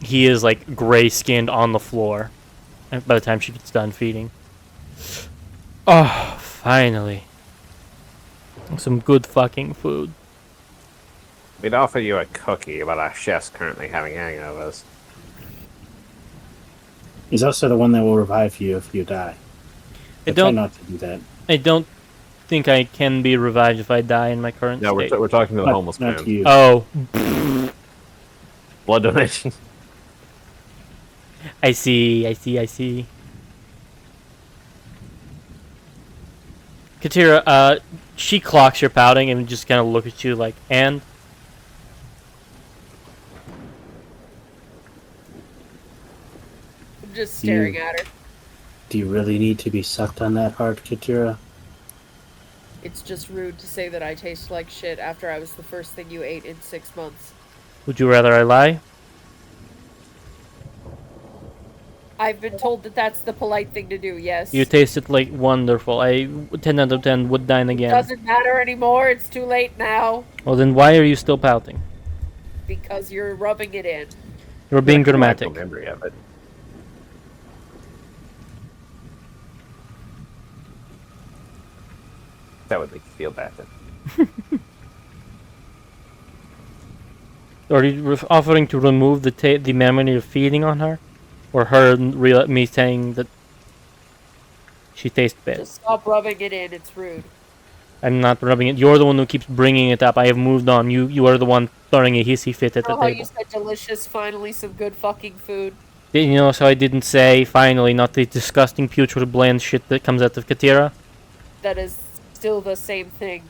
[SPEAKER 1] He is, like, gray-skinned on the floor. By the time she gets done feeding. Oh, finally. Some good fucking food.
[SPEAKER 5] We'd offer you a cookie, but our chef's currently having hangovers.
[SPEAKER 4] He's also the one that will revive you if you die. Try not to do that.
[SPEAKER 1] I don't think I can be revived if I die in my current state.
[SPEAKER 2] We're talking to the homeless
[SPEAKER 4] Not
[SPEAKER 2] man.
[SPEAKER 4] to you.
[SPEAKER 1] Oh.
[SPEAKER 2] Blood donation.
[SPEAKER 1] I see. Katira, she clocks your pouting and just kind of look at you like, and?
[SPEAKER 7] I'm just staring at her.
[SPEAKER 4] Do you really need to be sucked on that hard, Katira?
[SPEAKER 7] It's just rude to say that I taste like shit after I was the first thing you ate in 6 months.
[SPEAKER 1] Would you rather I lie?
[SPEAKER 7] I've been told that that's the polite thing to do, yes.
[SPEAKER 1] You tasted like wonderful. 10 out of 10 would dine again.
[SPEAKER 7] Doesn't matter anymore, it's too late now.
[SPEAKER 1] Well, then why are you still pouting?
[SPEAKER 7] Because you're rubbing it in.
[SPEAKER 1] You're being dramatic.
[SPEAKER 5] No memory of it. That would make you feel better.
[SPEAKER 1] Are you offering to remove the memory of feeding on her? Or her me saying that she tastes bad?
[SPEAKER 7] Just stop rubbing it in, it's rude.
[SPEAKER 1] I'm not rubbing it. You're the one who keeps bringing it up. I have moved on. You are the one throwing a hissy fit at the
[SPEAKER 7] Oh, how you
[SPEAKER 1] table.
[SPEAKER 7] said delicious, finally some good fucking food.
[SPEAKER 1] You know, so I didn't say, finally, not the disgusting putrid bland shit that comes out of Katira.
[SPEAKER 7] That is still the same thing.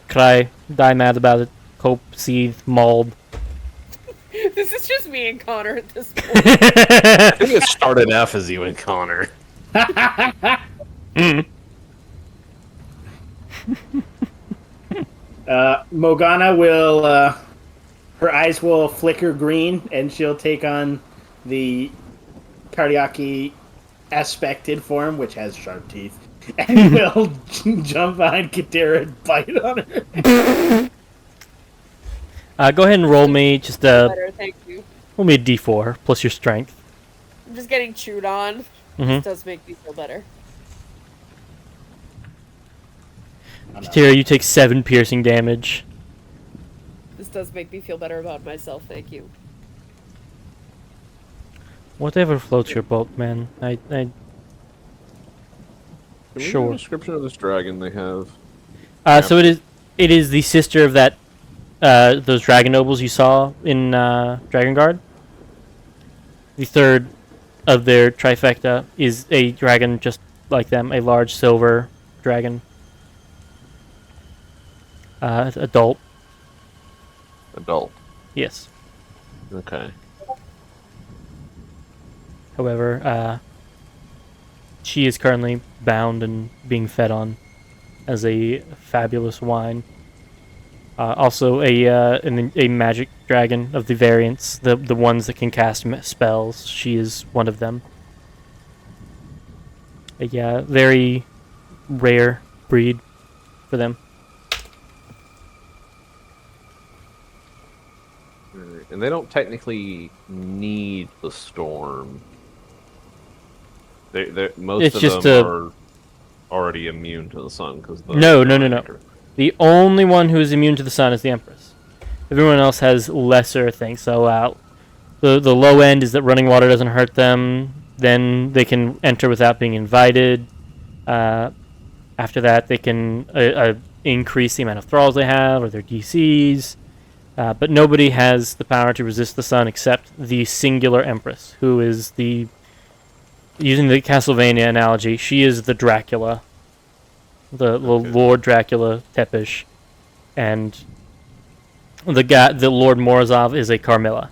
[SPEAKER 1] Cry, die mad about it, cope, seethe, mauled.
[SPEAKER 7] This is just me and Connor at this point.
[SPEAKER 2] I think it started F as you and Connor.
[SPEAKER 4] Morgana will, her eyes will flicker green, and she'll take on the Cardiaki aspected form, which has sharp teeth, and will jump behind Katira and bite on her.
[SPEAKER 1] Go ahead and roll me just
[SPEAKER 7] Better, thank you.
[SPEAKER 1] roll me a d4 plus your strength.
[SPEAKER 7] I'm just getting chewed on.
[SPEAKER 1] Mhm.
[SPEAKER 7] This does make me feel better.
[SPEAKER 1] Katira, you take 7 piercing damage.
[SPEAKER 7] This does make me feel better about myself, thank you.
[SPEAKER 1] Whatever floats your boat, man.
[SPEAKER 2] Can we get
[SPEAKER 1] Sure.
[SPEAKER 2] a description of this dragon they have?
[SPEAKER 1] So it is the sister of that those dragon nobles you saw in Dragon Guard. The third of their trifecta is a dragon just like them, a large silver dragon. Adult,
[SPEAKER 2] Adult.
[SPEAKER 1] yes.
[SPEAKER 2] Okay.
[SPEAKER 1] However, she is currently bound and being fed on as a fabulous wine. Also, a magic dragon of the variants, the ones that can cast spells. She is one of them. A very rare breed for them.
[SPEAKER 2] And they don't technically need the storm. Most
[SPEAKER 1] It's
[SPEAKER 2] of
[SPEAKER 1] just
[SPEAKER 2] them are already immune to the sun because
[SPEAKER 1] No. The only one who is immune to the sun is the Empress. Everyone else has lesser things. So the low end is that running water doesn't hurt them. Then they can enter without being invited. After that, they can increase the amount of thralls they have or their DCs. But nobody has the power to resist the sun except the singular Empress, who is the... Using the Castlevania analogy, she is the Dracula. The Lord Dracula Tepish. And the Lord Morozov is a Carmilla.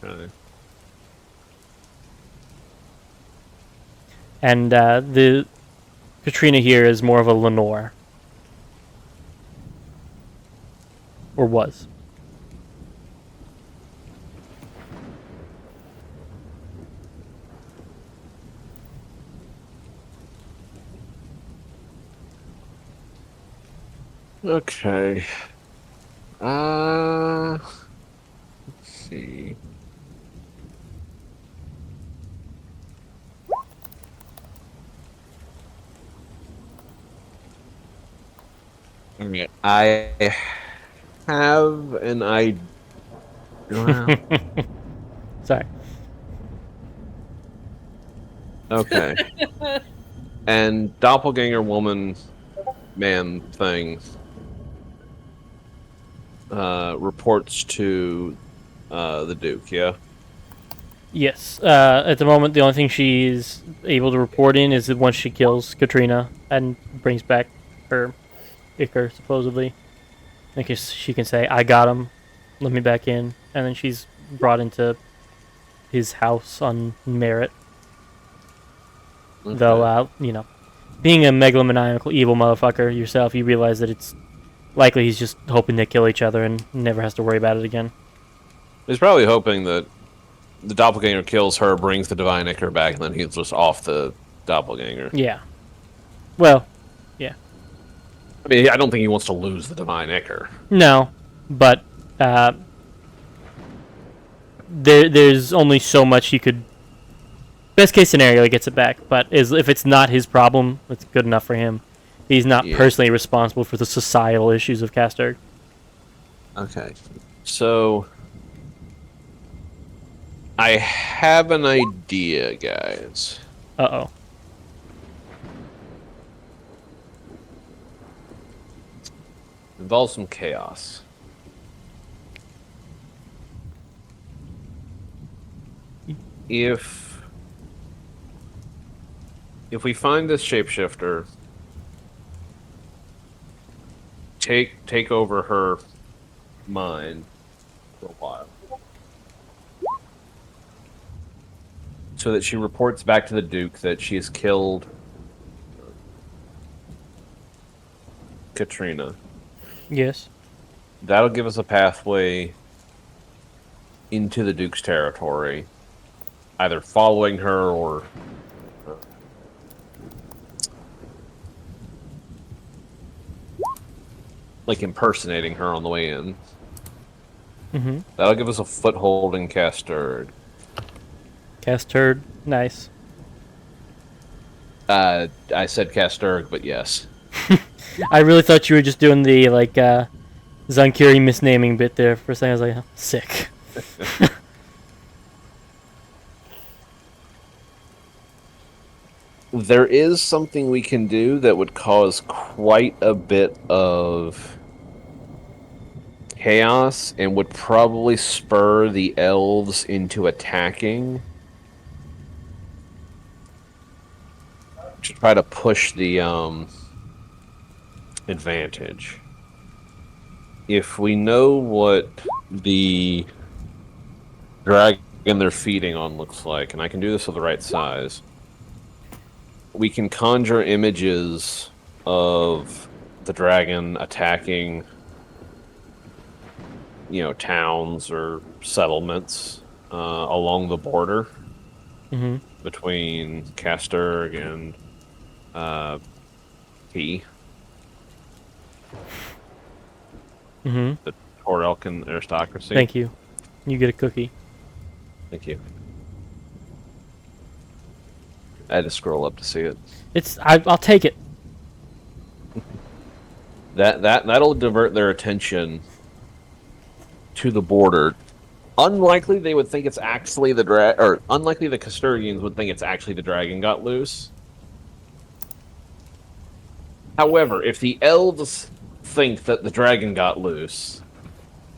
[SPEAKER 2] Okay.
[SPEAKER 1] And the Katrina here is more of a Lenore. Or was.
[SPEAKER 2] Okay. Let's see. Okay, I have an idea.
[SPEAKER 1] Sorry.
[SPEAKER 2] Okay. And doppelganger woman man thing reports to the Duke, yeah?
[SPEAKER 1] Yes. At the moment, the only thing she's able to report in is that once she kills Katrina and brings back her Icar, supposedly. I guess she can say, I got him, let me back in. And then she's brought into his house on merit.
[SPEAKER 2] Okay.
[SPEAKER 1] Though, being a megalomaniacal evil motherfucker yourself, you realize that it's likely he's just hoping to kill each other and never has to worry about it again.
[SPEAKER 2] He's probably hoping that the doppelganger kills her, brings the divine Icar back, and then he's just off the doppelganger.
[SPEAKER 1] Yeah. Well,
[SPEAKER 2] I mean, I don't think he wants to lose the divine Icar.
[SPEAKER 1] no, but there's only so much he could... Best case scenario, he gets it back, but if it's not his problem, it's good enough for him. He's not personally responsible for the societal issues of Castor.
[SPEAKER 2] Okay. So, I have an idea, guys.
[SPEAKER 1] Uh-oh.
[SPEAKER 2] involves some chaos. If we find this shapeshifter, take over her mind for a while, so that she reports back to the Duke that she has killed Katrina.
[SPEAKER 1] Yes.
[SPEAKER 2] That'll give us a pathway into the Duke's territory, either following her or like impersonating her on the way in.
[SPEAKER 1] Mm-hmm.
[SPEAKER 2] That'll give us a foothold in Casturd.
[SPEAKER 1] Casturd, nice.
[SPEAKER 2] I said Casturg, but yes.
[SPEAKER 1] I really thought you were just doing the Zankiri misnaming bit there for a second. I was like, oh, sick.
[SPEAKER 2] There is something we can do that would cause quite a bit of chaos and would probably spur the elves into attacking to try to push the advantage. If we know what the dragon they're feeding on looks like, and I can do this with the right size, we can conjure images of the dragon attacking, towns or settlements along the border between Casturg and T. The Torelkin aristocracy.
[SPEAKER 1] Thank you. You get a cookie.
[SPEAKER 2] Thank you. I had to scroll up to see it.
[SPEAKER 1] I'll take it.
[SPEAKER 2] That'll divert their attention to the border. Unlikely they would think it's actually unlikely the Custodians would think it's actually the dragon got loose. However, if the elves think that the dragon got loose,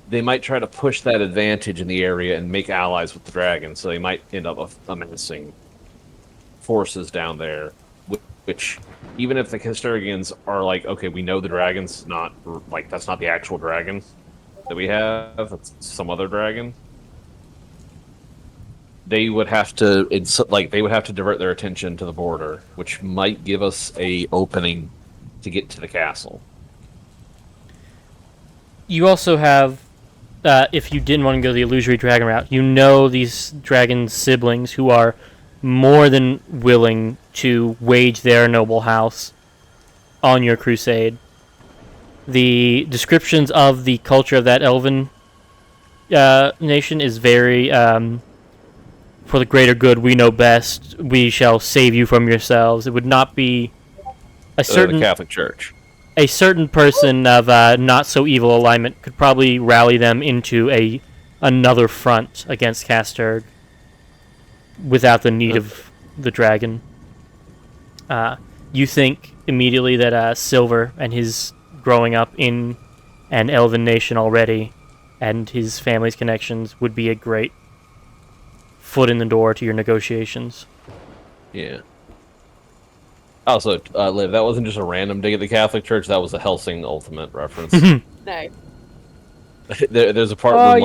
[SPEAKER 2] they might try to push that advantage in the area and make allies with the dragon, so they might end up amassing forces down there, which, even if the Custodians are like, okay, we know the dragon's not, like, that's not the actual dragon that we have, it's some other dragon, they would have to, divert their attention to the border, which might give us a opening to get to the castle.
[SPEAKER 1] You also have, if you didn't want to go the illusory dragon route, these dragon siblings who are more than willing to wage their noble house on your crusade. The descriptions of the culture of that elven nation is very, for the greater good, we know best, we shall save you from yourselves. It would not be a certain
[SPEAKER 2] the Catholic Church.
[SPEAKER 1] A certain person of not so evil alignment could probably rally them into another front against Casturg without the need of the dragon. You think immediately that Silver and his growing up in an elven nation already, and his family's connections would be a great foot in the door to your negotiations.
[SPEAKER 2] Yeah. Also, Liv, that wasn't just a random dig at the Catholic Church, that was a Helsing Ultimate reference.
[SPEAKER 8] No.
[SPEAKER 2] There's a part where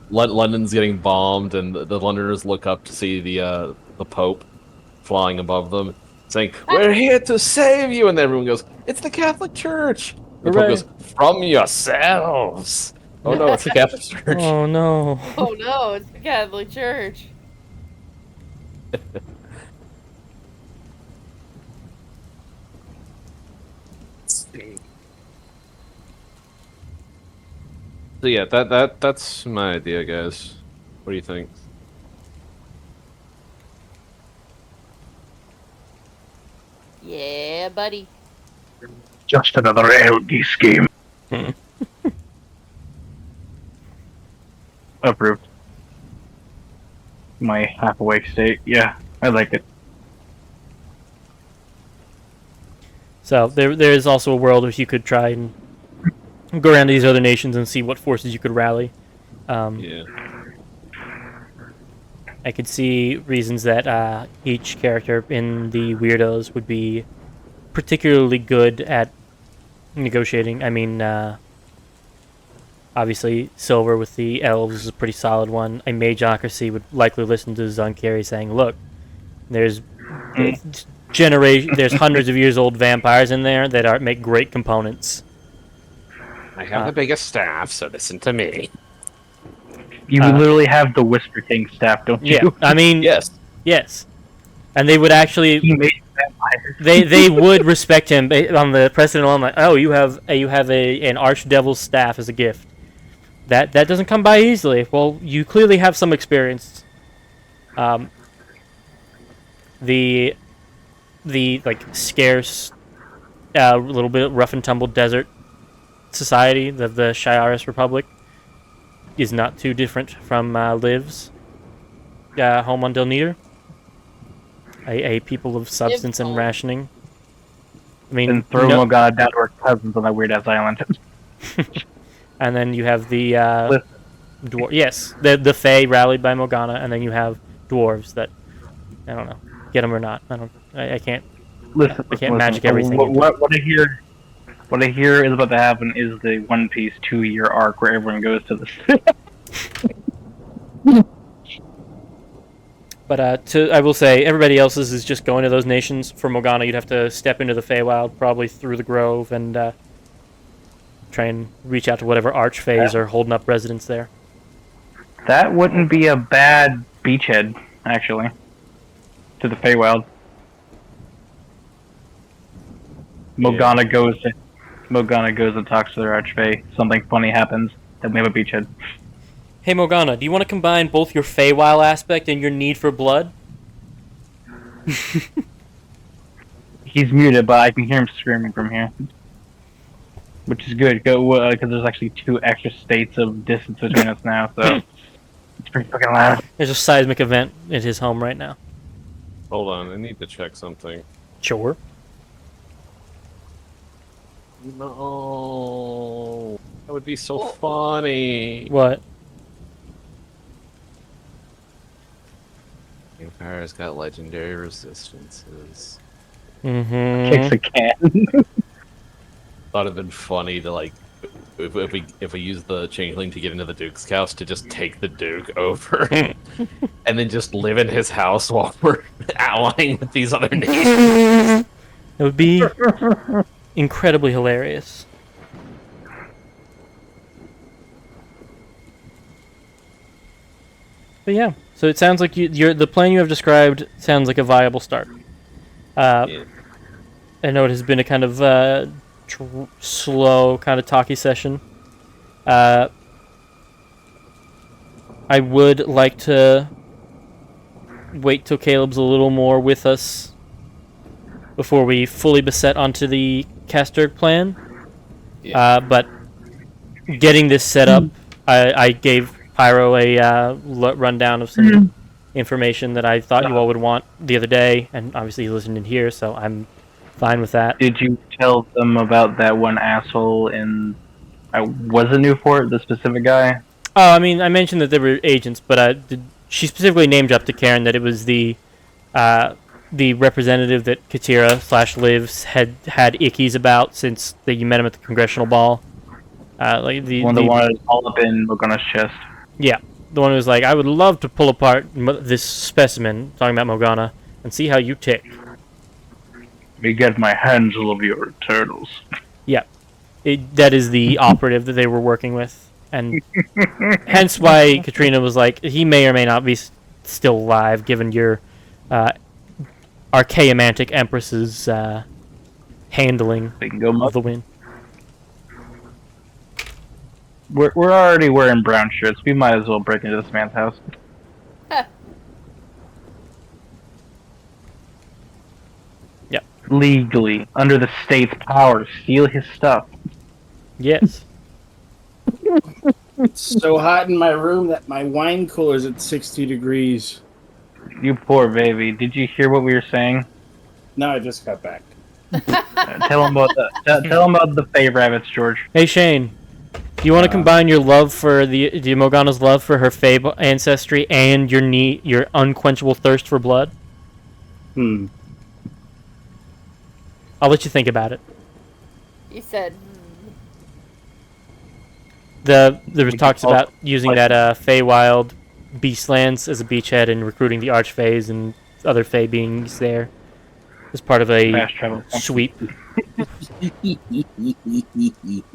[SPEAKER 2] London's getting bombed, and the Londoners look up to see the Pope flying above them, saying, "We're here to save you," and then everyone goes, "It's the Catholic Church." The Pope goes, "From yourselves." Oh no, it's the Catholic Church.
[SPEAKER 1] Oh no.
[SPEAKER 8] Oh no, it's the Catholic Church.
[SPEAKER 2] So yeah, that's my idea, guys. What do you think?
[SPEAKER 8] Yeah, buddy.
[SPEAKER 9] Just another LD scheme. Approved. My half-awake state. Yeah, I like it.
[SPEAKER 1] So there is also a world where you could try and go around to these other nations and see what forces you could rally.
[SPEAKER 2] Yeah.
[SPEAKER 1] I could see reasons that each character in the Weirdos would be particularly good at negotiating. I mean, obviously, Silver with the elves is a pretty solid one. A Mageocracy would likely listen to Zunkeri saying, "Look, there's there's hundreds of years old vampires in there that make great components."
[SPEAKER 5] I have the biggest staff, so listen to me.
[SPEAKER 9] You literally have the Whisper King staff, don't you?
[SPEAKER 1] Yeah, I mean, yes, and they would actually
[SPEAKER 9] He made vampires.
[SPEAKER 1] they would respect him on the precedent alone. Like, oh, you have an archdevil's staff as a gift. That doesn't come by easily. Well, you clearly have some experience. The like scarce, little bit rough and tumble desert society of the Shiaris Republic is not too different from Liv's home on Delnir. A people of substance and rationing. I mean,
[SPEAKER 9] And throw Morgana down to her cousins on that weird ass island.
[SPEAKER 1] and then you have the yes, the Fae rallied by Morgana, and then you have dwarves that I don't know, get them or not. I can't. I can't magic everything.
[SPEAKER 9] What I hear is about to happen is the One Piece 2-year arc where everyone goes to the.
[SPEAKER 1] But I will say, everybody else's is just going to those nations. For Morgana, you'd have to step into the Feywild, probably through the Grove, and try and reach out to whatever archfays are holding up residence there.
[SPEAKER 9] That wouldn't be a bad beachhead, actually, to the Feywild. Morgana goes and talks to their archfey. Something funny happens, then we have a beachhead.
[SPEAKER 1] Hey Morgana, do you want to combine both your Feywild aspect and your need for blood?
[SPEAKER 9] He's muted, but I can hear him screaming from here. Which is good, because there's actually 2 extra states of distance between us now, so it's pretty fucking loud.
[SPEAKER 1] There's a seismic event at his home right now.
[SPEAKER 2] Hold on, I need to check something.
[SPEAKER 1] Sure.
[SPEAKER 2] No, that would be so funny.
[SPEAKER 1] What?
[SPEAKER 2] Vampires got legendary resistances.
[SPEAKER 1] Mm-hmm.
[SPEAKER 9] Kicks a can.
[SPEAKER 2] Thought it'd been funny to like, if we use the changeling to get into the Duke's house, to just take the Duke over, and then just live in his house while we're allying with these other nations.
[SPEAKER 1] It would be incredibly hilarious. But yeah, so it sounds like the plan you have described sounds like a viable start.
[SPEAKER 2] Yeah.
[SPEAKER 1] I know it has been a kind of slow, kind of talky session. I would like to wait till Caleb's a little more with us before we fully beset onto the Casturg plan.
[SPEAKER 2] Yeah.
[SPEAKER 1] But getting this set up, I gave Pyro a rundown of some information that I thought you all would want the other day, and obviously he listened in here, so I'm fine with that.
[SPEAKER 9] Did you tell them about that one asshole in... was it Newport, the specific guy?
[SPEAKER 1] Oh, I mean, I mentioned that there were agents, but she specifically named up to Karen that it was the representative that Katira/Livs had ickies about since you met him at the congressional ball. Like the
[SPEAKER 9] One that wanted all up in Morgana's chest.
[SPEAKER 1] Yeah, the one who was like, I would love to pull apart this specimen, talking about Morgana, and see how you tick.
[SPEAKER 9] Me get my hands all over your turtles.
[SPEAKER 1] Yeah, that is the operative that they were working with, and hence why Katrina was like, he may or may not be still alive, given your Archaeomantic Empress's handling of the win.
[SPEAKER 9] We're already wearing brown shirts. We might as well break into this man's house.
[SPEAKER 1] Yep.
[SPEAKER 9] Legally, under the state's power to steal his stuff.
[SPEAKER 1] Yes.
[SPEAKER 10] It's so hot in my room that my wine cooler's at 60 degrees.
[SPEAKER 9] You poor baby. Did you hear what we were saying?
[SPEAKER 10] No, I just got back.
[SPEAKER 9] Tell him about the Fey rabbits, George.
[SPEAKER 1] Hey Shane, Do you want to combine your love for the Morgana's love for her Fae ancestry and your unquenchable thirst for blood?
[SPEAKER 10] Hmm.
[SPEAKER 1] I'll let you think about it.
[SPEAKER 8] He said,
[SPEAKER 1] There was talks about using that Feywild Beastlands as a beachhead and recruiting the Archfays and other Fey beings there as part of a
[SPEAKER 9] Fast travel.
[SPEAKER 1] sweep.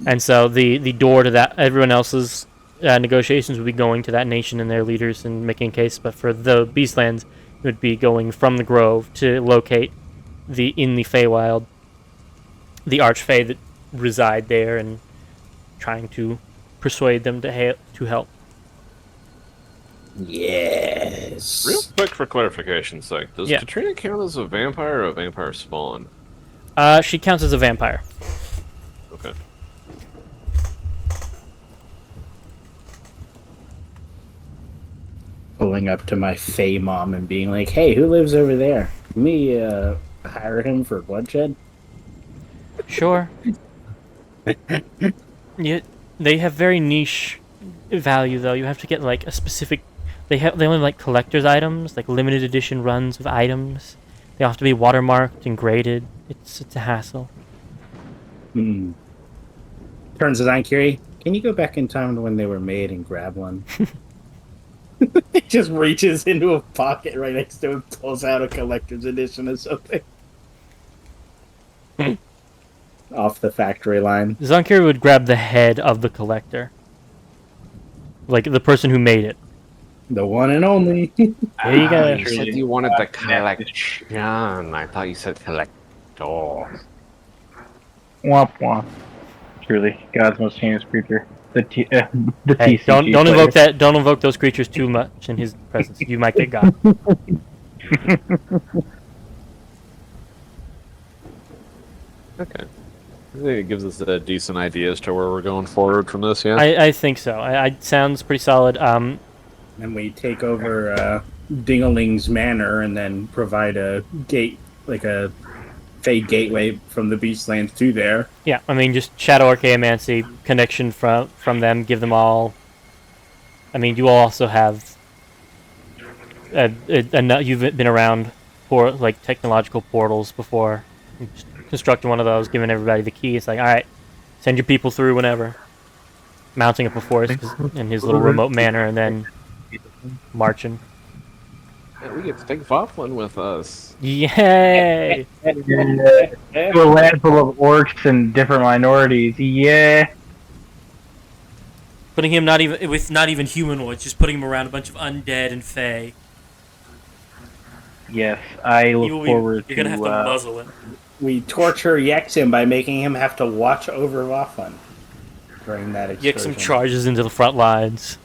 [SPEAKER 1] And so the door to that, everyone else's negotiations would be going to that nation and their leaders and making a case. But for the Beastlands, it would be going from the Grove to locate in the Feywild the Archfey that reside there and trying to persuade them to help.
[SPEAKER 10] Yes.
[SPEAKER 2] Real quick for clarification's sake, does
[SPEAKER 1] Yeah.
[SPEAKER 2] Katrina count as a vampire or a vampire spawn?
[SPEAKER 1] She counts as a vampire.
[SPEAKER 2] Okay.
[SPEAKER 10] Pulling up to my Fey mom and being like, "Hey, who lives over there? Can we hire him for bloodshed?"
[SPEAKER 1] Sure. Yeah, they have very niche value though. You have to get like a specific. They only like collector's items, like limited edition runs of items. They have to be watermarked and graded. It's a hassle.
[SPEAKER 10] Hmm. Turns to Zankiri. Can you go back in time to when they were made and grab one? He just reaches into a pocket right next to him, pulls out a collector's edition or something. Off the factory line.
[SPEAKER 1] Zankiri would grab the head of the collector, like the person who made it.
[SPEAKER 10] The one and only.
[SPEAKER 1] There you go.
[SPEAKER 5] You said you wanted the collection. I thought you said collector.
[SPEAKER 9] Womp womp. Truly, God's most heinous creature. The
[SPEAKER 1] Hey,
[SPEAKER 9] TCG
[SPEAKER 1] don't
[SPEAKER 9] player.
[SPEAKER 1] invoke that. Don't invoke those creatures too much in his presence. You might get got.
[SPEAKER 2] Okay. I think it gives us a decent idea as to where we're going forward from this, yeah?
[SPEAKER 1] I think so. I sounds pretty solid.
[SPEAKER 10] And we take over Dingling's manor and then provide a gate, like a Fey gateway from the Beastlands to there.
[SPEAKER 1] Yeah, I mean, just Shadow Archaeomancy connection from them. Give them all. I mean, you all also have. You've been around for like technological portals before. You just constructed one of those, giving everybody the key. It's like, all right, send your people through whenever. Mounting up a force in his little remote manner, and then marching.
[SPEAKER 2] Yeah, we get to take Vofflin with us.
[SPEAKER 1] Yay!
[SPEAKER 9] To a land full of orcs and different minorities. Yeah.
[SPEAKER 1] Putting him not even humanoids, just putting him around a bunch of undead and fey.
[SPEAKER 9] Yes, I look forward
[SPEAKER 1] You're gonna have to muzzle him.
[SPEAKER 10] We torture Yexim by making him have to watch over Vofflin during that excursion.
[SPEAKER 1] Yexim charges into the front lines.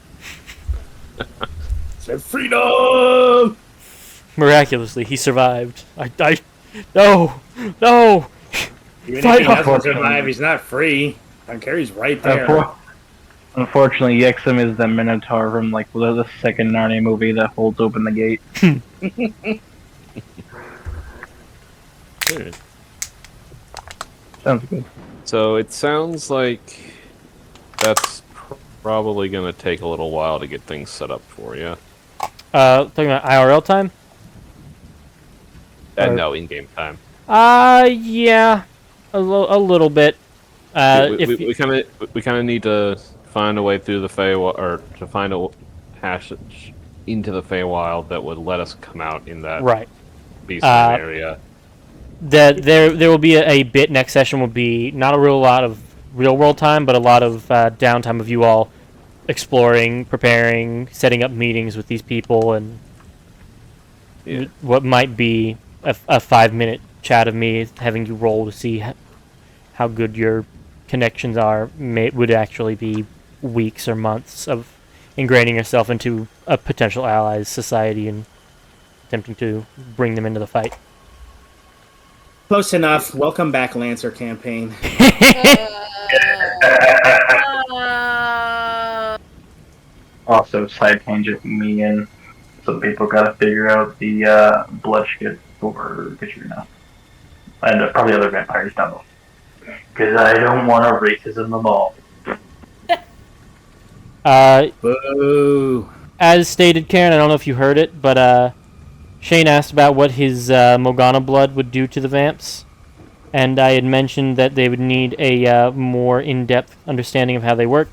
[SPEAKER 10] Said freedom!
[SPEAKER 1] Miraculously, he survived. No!
[SPEAKER 10] Even
[SPEAKER 1] Fight
[SPEAKER 10] if he doesn't
[SPEAKER 1] hard.
[SPEAKER 10] survive, he's not free. Carry's right there.
[SPEAKER 9] Unfortunately, Yexim is the Minotaur from like the second Narnia movie that holds open the gate.
[SPEAKER 2] Alright.
[SPEAKER 9] Sounds good.
[SPEAKER 2] So it sounds like that's probably going to take a little while to get things set up for you.
[SPEAKER 1] Talking about IRL time?
[SPEAKER 2] No, in-game time.
[SPEAKER 1] Yeah, a little bit.
[SPEAKER 2] We kind of need to find a way through the Feywild, or to find a passage into the Feywild that would let us come out in that
[SPEAKER 1] Right.
[SPEAKER 2] beastland area.
[SPEAKER 1] There will be a bit next session will be not a real lot of real world time, but a lot of downtime of you all exploring, preparing, setting up meetings with these people, and what might be a 5-minute chat of me having you roll to see how good your connections are would actually be weeks or months of ingraining yourself into a potential allies society and attempting to bring them into the fight.
[SPEAKER 10] Close enough. Welcome back, Lancer campaign.
[SPEAKER 9] Also, side tangent, me and some people gotta figure out the bloodshed for Katrina. And probably other vampires down the Because I don't want to racism them all.
[SPEAKER 10] Boo.
[SPEAKER 1] As stated, Karen, I don't know if you heard it, but Shane asked about what his Morgana blood would do to the vamps, and I had mentioned that they would need a more in-depth understanding of how they work,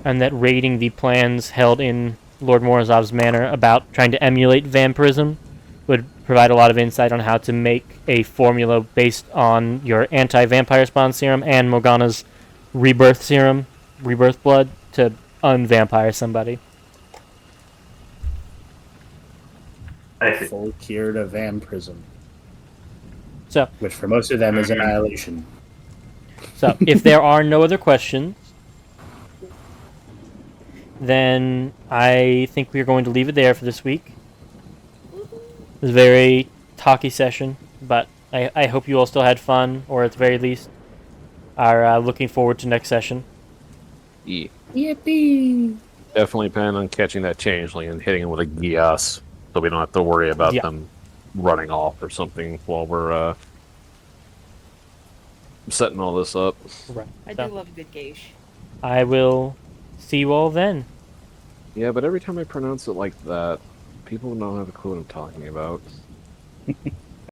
[SPEAKER 1] and that raiding the plans held in Lord Morozov's manor about trying to emulate vampirism would provide a lot of insight on how to make a formula based on your anti-vampire spawn serum and Morgana's rebirth serum, rebirth blood, to unvampire somebody.
[SPEAKER 11] I see.
[SPEAKER 10] Full cure to vampirism,
[SPEAKER 1] So,
[SPEAKER 10] which for most of them is annihilation.
[SPEAKER 1] if there are no other questions, then I think we're going to leave it there for this week. It was a very talky session, but I hope you all still had fun, or at the very least are looking forward to next session.
[SPEAKER 2] Yeah.
[SPEAKER 10] Yippee!
[SPEAKER 2] Definitely plan on catching that changeling and hitting him with a Gias, so we don't have to worry about them running off or something while we're setting all this up.
[SPEAKER 1] Right.
[SPEAKER 6] I do love a good gauge.
[SPEAKER 1] I will see you all then.
[SPEAKER 2] Yeah, but every time I pronounce it like that, people don't have a clue what I'm talking about.